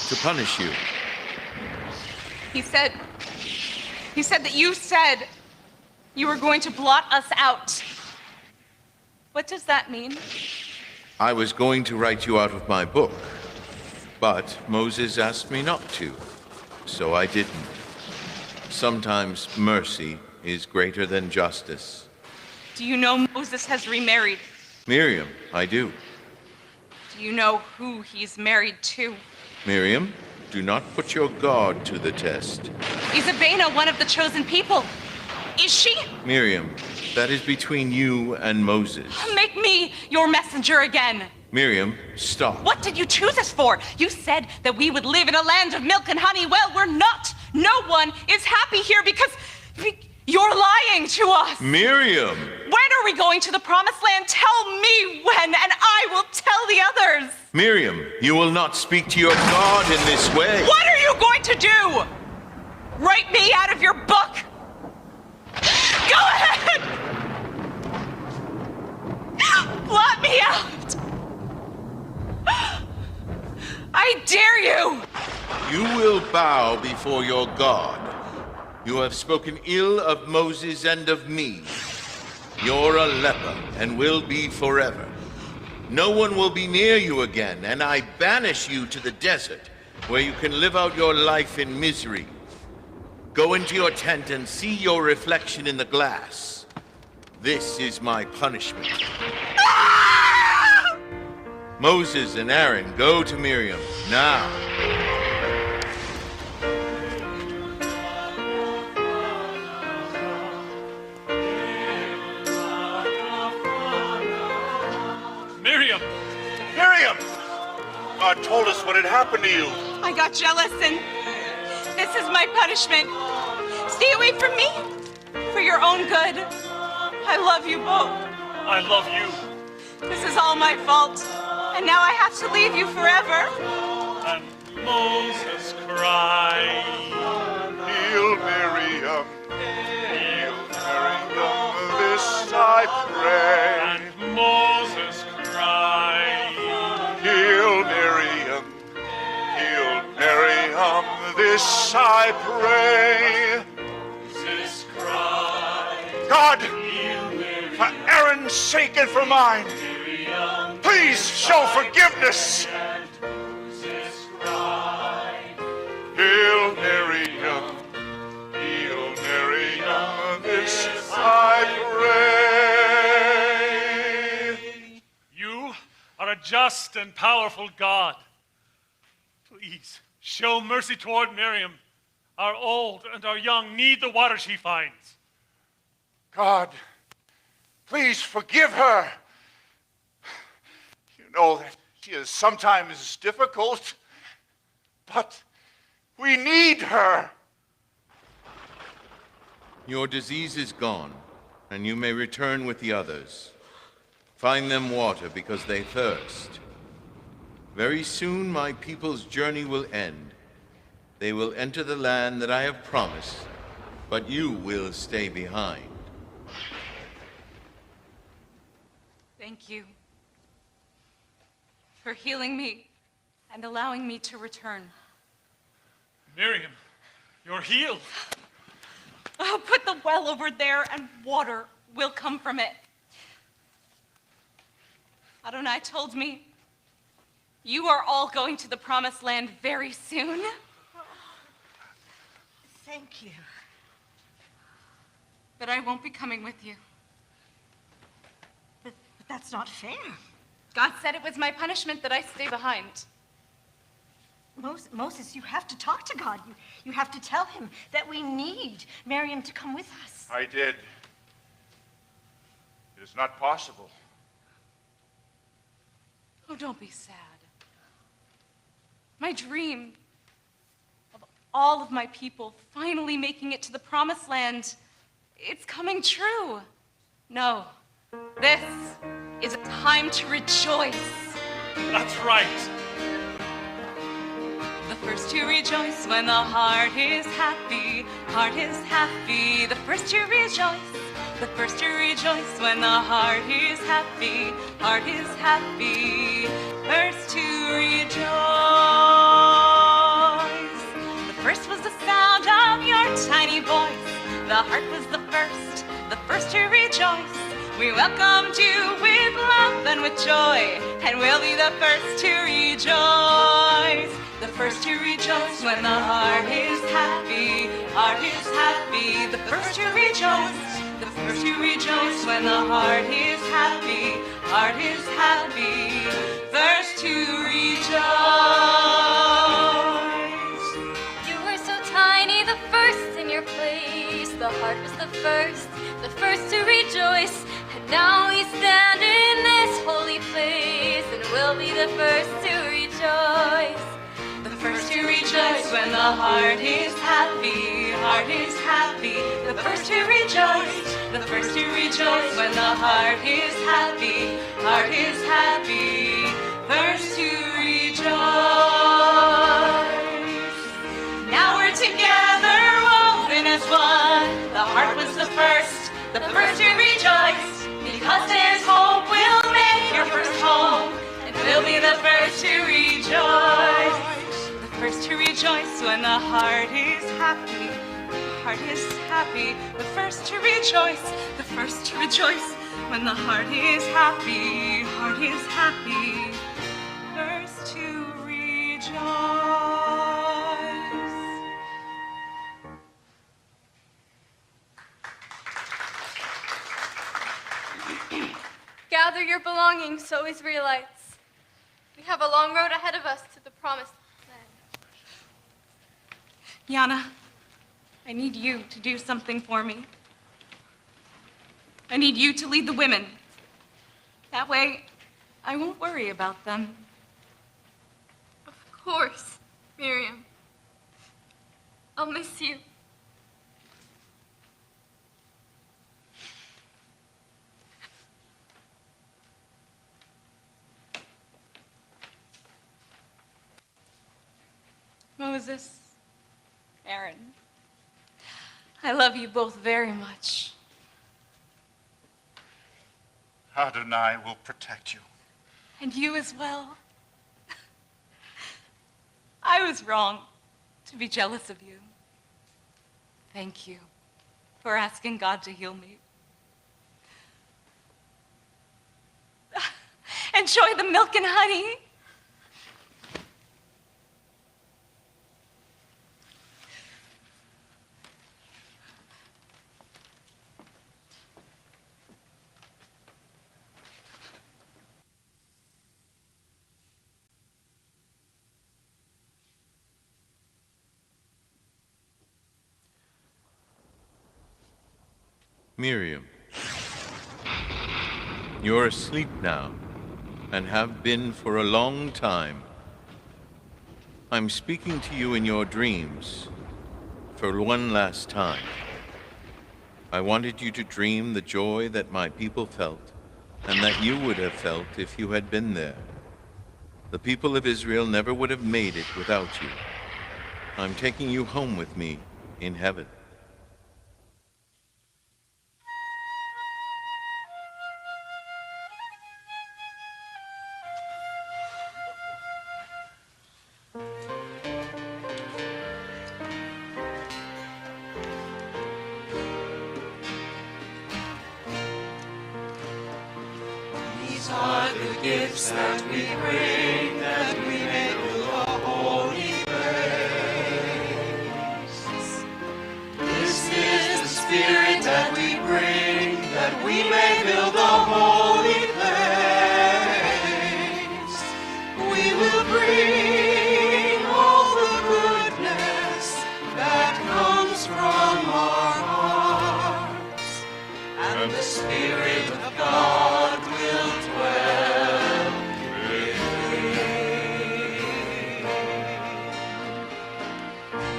To punish you. He said that you said you were going to blot us out. What does that mean? I was going to write you out of my book, but Moses asked me not to, so I didn't. Sometimes mercy is greater than justice. Do you know Moses has remarried? Miriam, I do. Do you know who he's married to? Miriam, do not put your God to the test. Isabella, one of the chosen people. Is she? Miriam, that is between you and Moses. Make me your messenger again. Miriam, stop. What did you choose us for? You said that we would live in a land of milk and honey. Well, we're not. No one is happy here because you're lying to us. Miriam! When are we going to the promised land? Tell me when, and I will tell the others. Miriam, you will not speak to your God in this way. What are you going to do? Write me out of your book? Go ahead! Blot me out! I dare you! You will bow before your God. You have spoken ill of Moses and of me. You're a leper and will be forever. No one will be near you again, and I banish you to the desert, where you can live out your life in misery. Go into your tent and see your reflection in the glass. This is my punishment. Moses and Aaron, go to Miriam now. Miriam! Miriam! God told us what had happened to you. I got jealous and this is my punishment. Stay away from me for your own good. I love you both. I love you. This is all my fault. And now I have to leave you forever. And Moses cried, Hail Miriam, Hail Miriam, this I pray. And Moses cried, Hail Miriam, this I pray. Moses cried, God, for Aaron's sake and for mine, please show forgiveness. Hail Miriam, this I pray. you are a just and powerful God. Please show mercy toward Miriam. Our old and our young need the water she finds. God, please forgive her. You know that she is sometimes difficult, but we need her. Your disease is gone, and you may return with the others. Find them water because they thirst. Very soon my people's journey will end. They will enter the land that I have promised, but you will stay behind. Thank you for healing me and allowing me to return. Miriam, you're healed. I'll put the well over there and water will come from it. Adonai told me you are all going to the promised land very soon. Thank you. But I won't be coming with you. But that's not fair. God said it was my punishment that I stay behind. Moses, you have to talk to God. You have to tell him that we need Miriam to come with us. I did. is not possible. Oh, don't be sad. My dream of all of my people finally making it to the promised land, it's coming true. No, this is a time to rejoice. That's right. The first to rejoice when the heart is happy, heart is happy. The first to rejoice, the first to rejoice when the heart is happy, heart is happy. First to rejoice. The first was the sound of your tiny voice. The heart was the first to rejoice. We welcomed you with love and with joy, and we'll be the first to rejoice. The first to rejoice when the heart is happy, heart is happy. The first to rejoice, the first to rejoice when the heart is happy, heart is happy. First to rejoice. You were so tiny, the first in your place. The heart was the first to rejoice. And now we stand in this holy place, and we'll be the first to rejoice. The first to rejoice when the heart is happy, heart is happy. The first to rejoice, the first to rejoice when the heart is happy, heart is happy. First to rejoice. Now we're together, woven as one. The heart was the first to rejoice. Because there's hope, we'll make your first home, and we'll be the first to rejoice. The first to rejoice when the heart is happy, heart is happy. The first to rejoice, the first to rejoice when the heart is happy, heart is happy. First to rejoice. Gather your belongings, O Israelites. We have a long road ahead of us to the promised land. Yana, I need you to do something for me. I need you to lead the women. That way, I won't worry about them. Of course, Miriam. I'll miss you. Moses, Aaron, I love you both very much. Adonai will protect you. And you as well. I was wrong to be jealous of you. Thank you for asking God to heal me. Enjoy the milk and honey. Miriam, you're asleep now and have been for a long time. I'm speaking to you in your dreams for one last time. I wanted you to dream the joy that my people felt and that you would have felt if you had been there. The people of Israel never would have made it without you. I'm taking you home with me in heaven. These are the gifts that we bring, that we may build a holy place. This is the spirit that we bring, that we may build a holy place. We will bring all the goodness that comes from our hearts, and the Spirit of God will dwell within.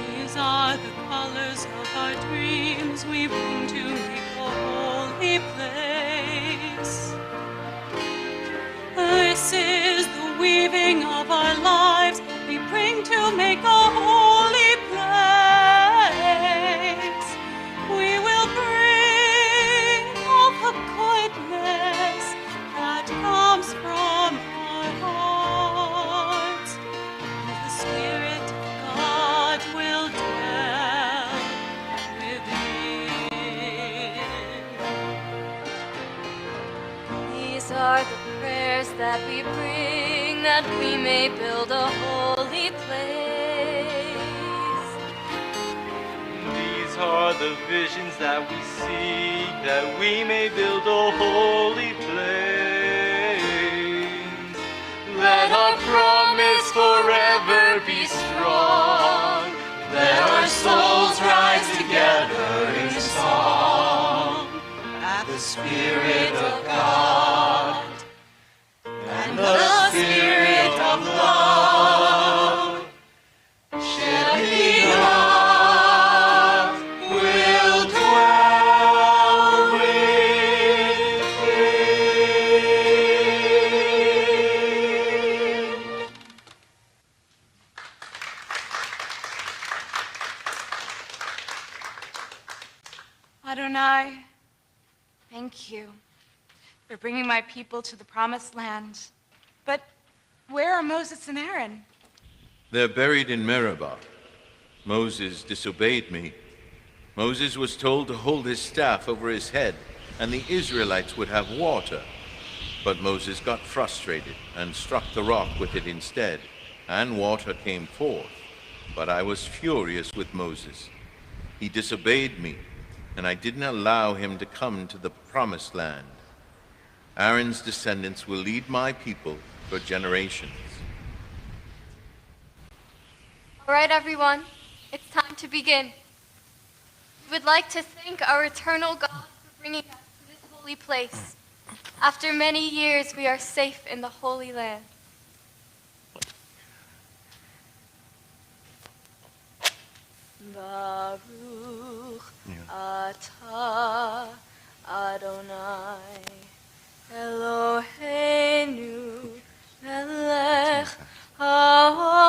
These are the colors of our dreams we bring to make a holy place. This is the weaving of our lives we bring to make a holy place. We will bring all the goodness that comes from our hearts. The Spirit of God will dwell within. These are the prayers that we bring, that we may build a holy place. These are the visions that we see, that we may build a holy place. Let our promise forever be strong. Let our souls rise together in song. At the Spirit of God and the Spirit of love, shedding love will dwell within. Adonai, thank you for bringing my people to the promised land. But where are Moses and Aaron? They're buried in Meribah. Moses disobeyed me. Moses was told to hold his staff over his head, and the Israelites would have water. But Moses got frustrated and struck the rock with it instead, and water came forth. But I was furious with Moses. He disobeyed me, and I didn't allow him to come to the promised land. Aaron's descendants will lead my people for generations. All right, everyone, it's time to begin. We would like to thank our eternal God for bringing us to this holy place. After many years, we are safe in the Holy Land. Baruch atah Adonai Eloheinu melech haolam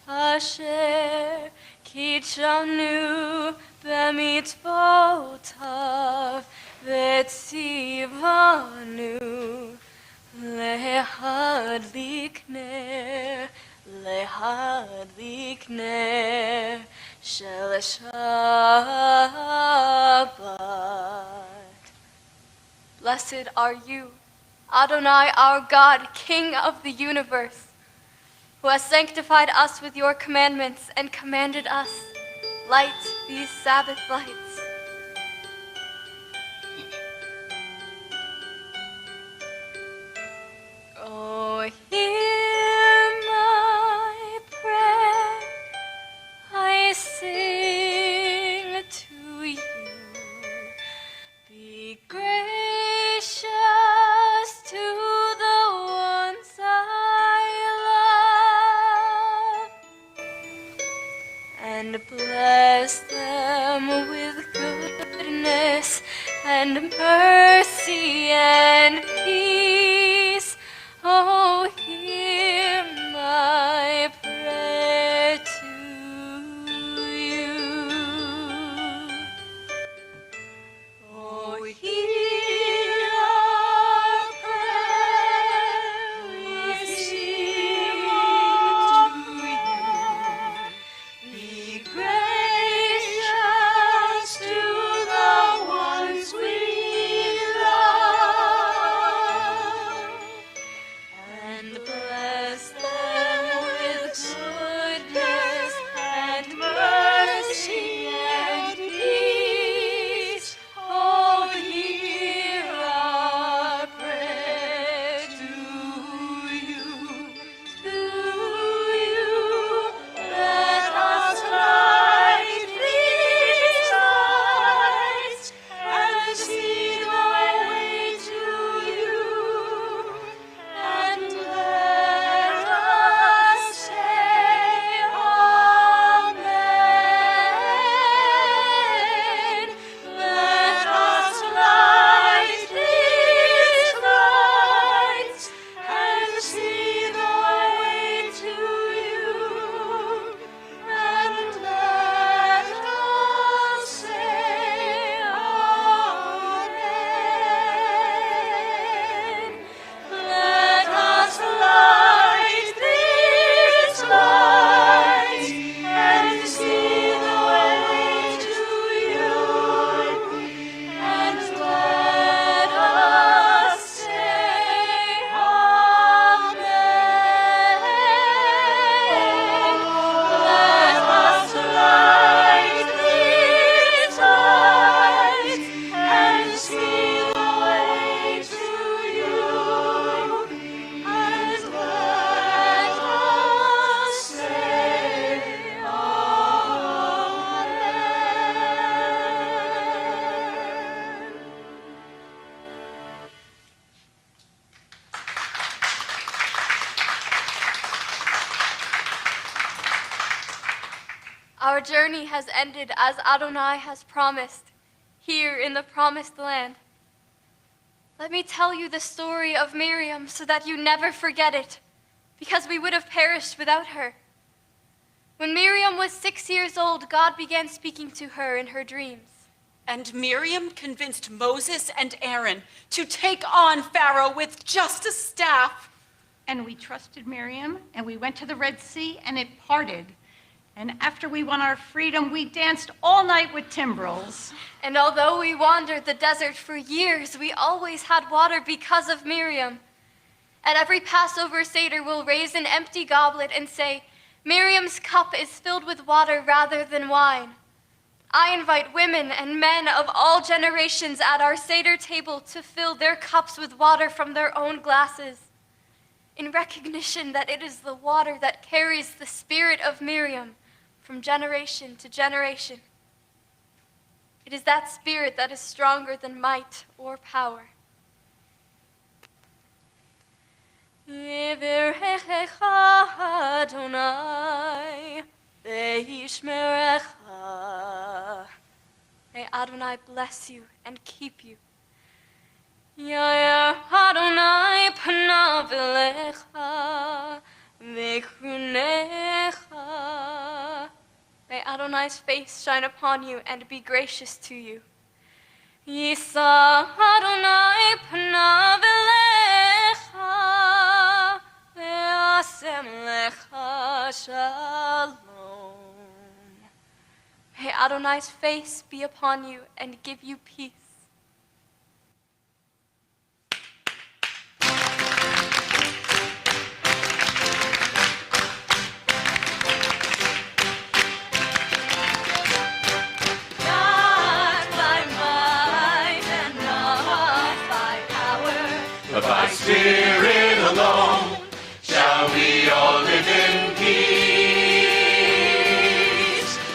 asher kitshanu b'mitzvotav v'tzivanu lehadlik ner להדליק נר של Shabbat. Blessed are you, Adonai, our God, King of the universe, who has sanctified us with your commandments and commanded us, light these Sabbath lights. Oh, hear my prayer, I sing to you. Be gracious to the ones I love, and bless them with goodness and mercy and peace. Oh, hear my prayer to you. Oh, hear our prayer, we sing to you. Be gracious to the ones we love, and our journey has ended as Adonai has promised, here in the promised land. Let me tell you the story of Miriam so that you never forget it, because we would have perished without her. When Miriam was 6 years old, God began speaking to her in her dreams. And Miriam convinced Moses and Aaron to take on Pharaoh with just a staff. And we trusted Miriam, and we went to the Red Sea, and it parted. And after we won our freedom, we danced all night with timbrels. And although we wandered the desert for years, we always had water because of Miriam. At every Passover Seder, we'll raise an empty goblet and say, Miriam's cup is filled with water rather than wine. I invite women and men of all generations at our Seder table to fill their cups with water from their own glasses, in recognition that it is the water that carries the spirit of Miriam from generation to generation. It is that spirit that is stronger than might or power. Yivirechecha Adonai, ve'yishmerecha. May Adonai bless you and keep you. Yair Adonai panav elecha, ve'chunecha. May Adonai's face shine upon you and be gracious to you. Yisa Adonai panav elecha, ve'asem lecha shalom. May Adonai's face be upon you and give you peace. But by Spirit alone shall we all live in peace.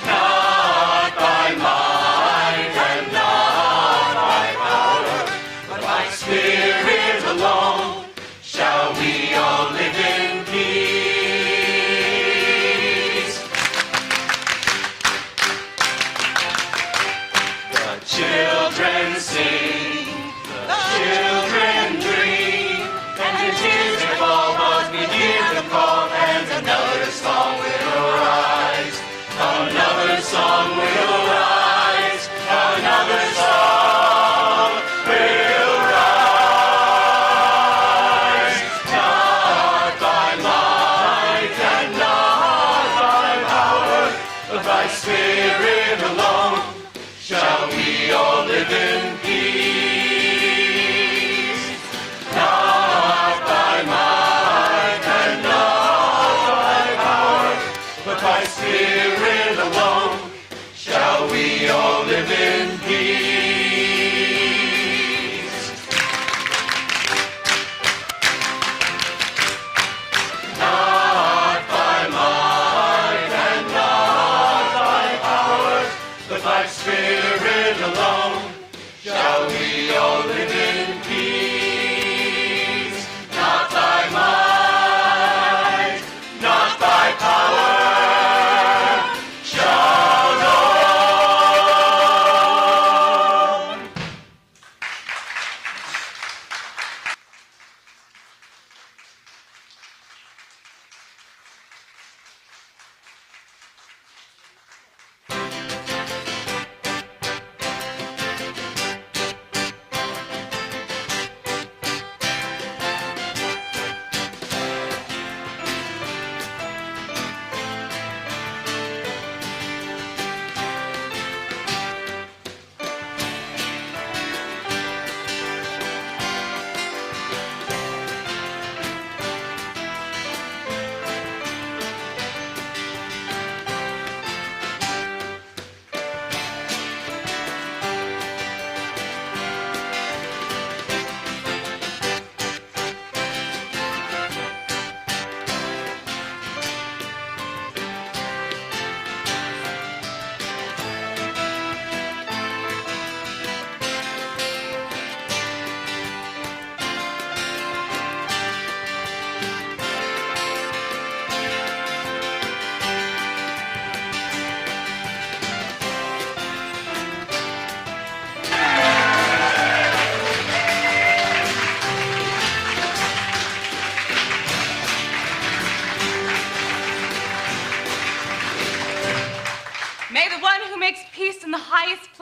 Not by might and not by power, but by Spirit alone shall we all live in peace. The children sing, the children dream, and it is their fall, but we hear the call.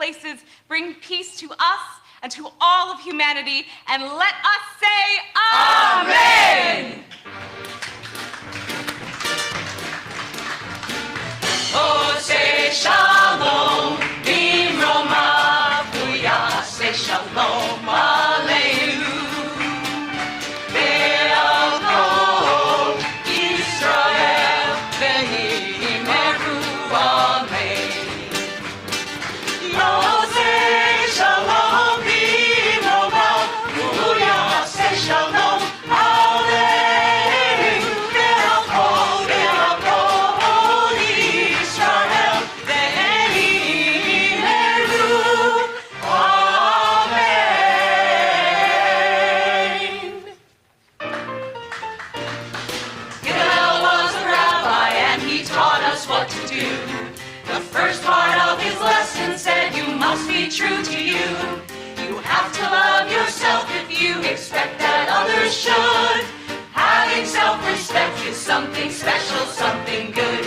places bring peace to us and to all of humanity, and let us say Amen. Oh, say shalom, bimroma, booyah, say shalom, aleinu. Be'al Israel, vehimeru, amen. Oh, say shalom, bimroma, booyah, say shalom, aleinu. Be'al Israel, vehimeru, amen. Hillel was a rabbi and he taught us what to do. The first part of his lesson said you must be true to you. You have to love yourself if you expect that others should. Having self-respect is something special, something good.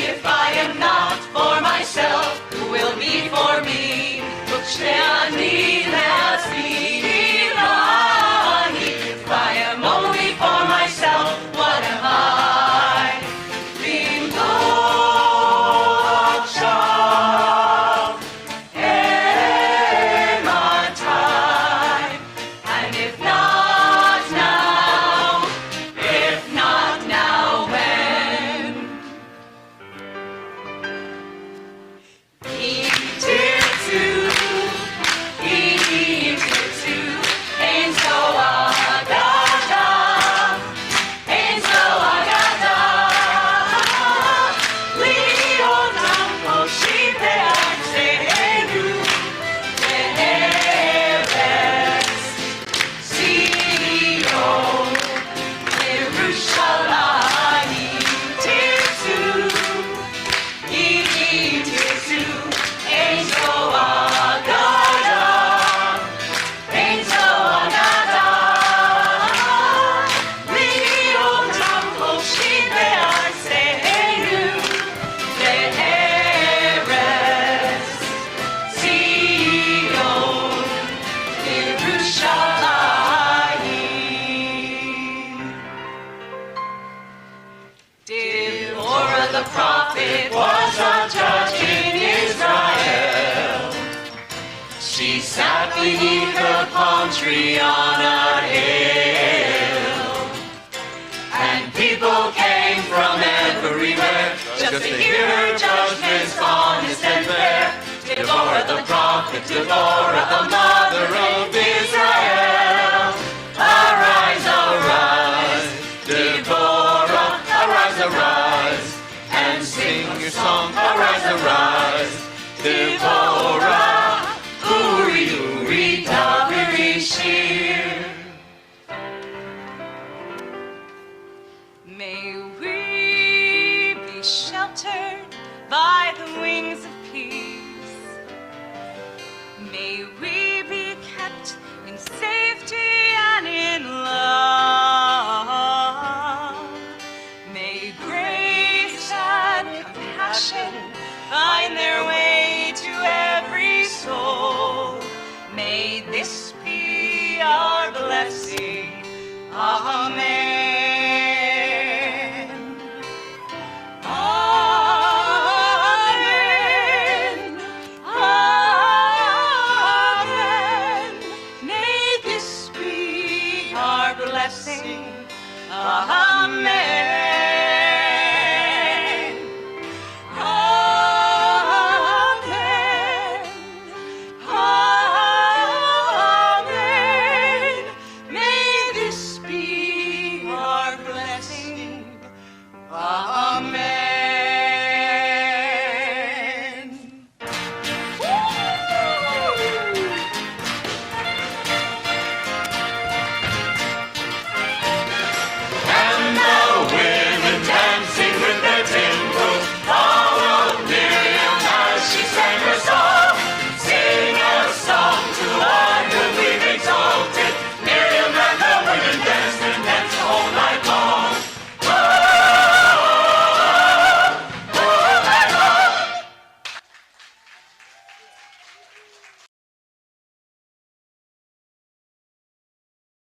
If I am not for myself, who will be for me? If I am only for myself, what am I? And if not now, when? Deborah the prophet was a judge in Israel. She sat beneath a palm tree on a hill, and people came from everywhere just to hear her judgments, honest and fair. Deborah the prophet, Deborah the mother of Israel. Arise, arise, Deborah, arise, arise, and sing your song. Arise, arise, Deborah, Uri, Uri, Daviri, Shir. May we be sheltered by the wings of peace. May we be kept in safety and in love. May grace and compassion find their way to every soul. May this be our blessing. Amen.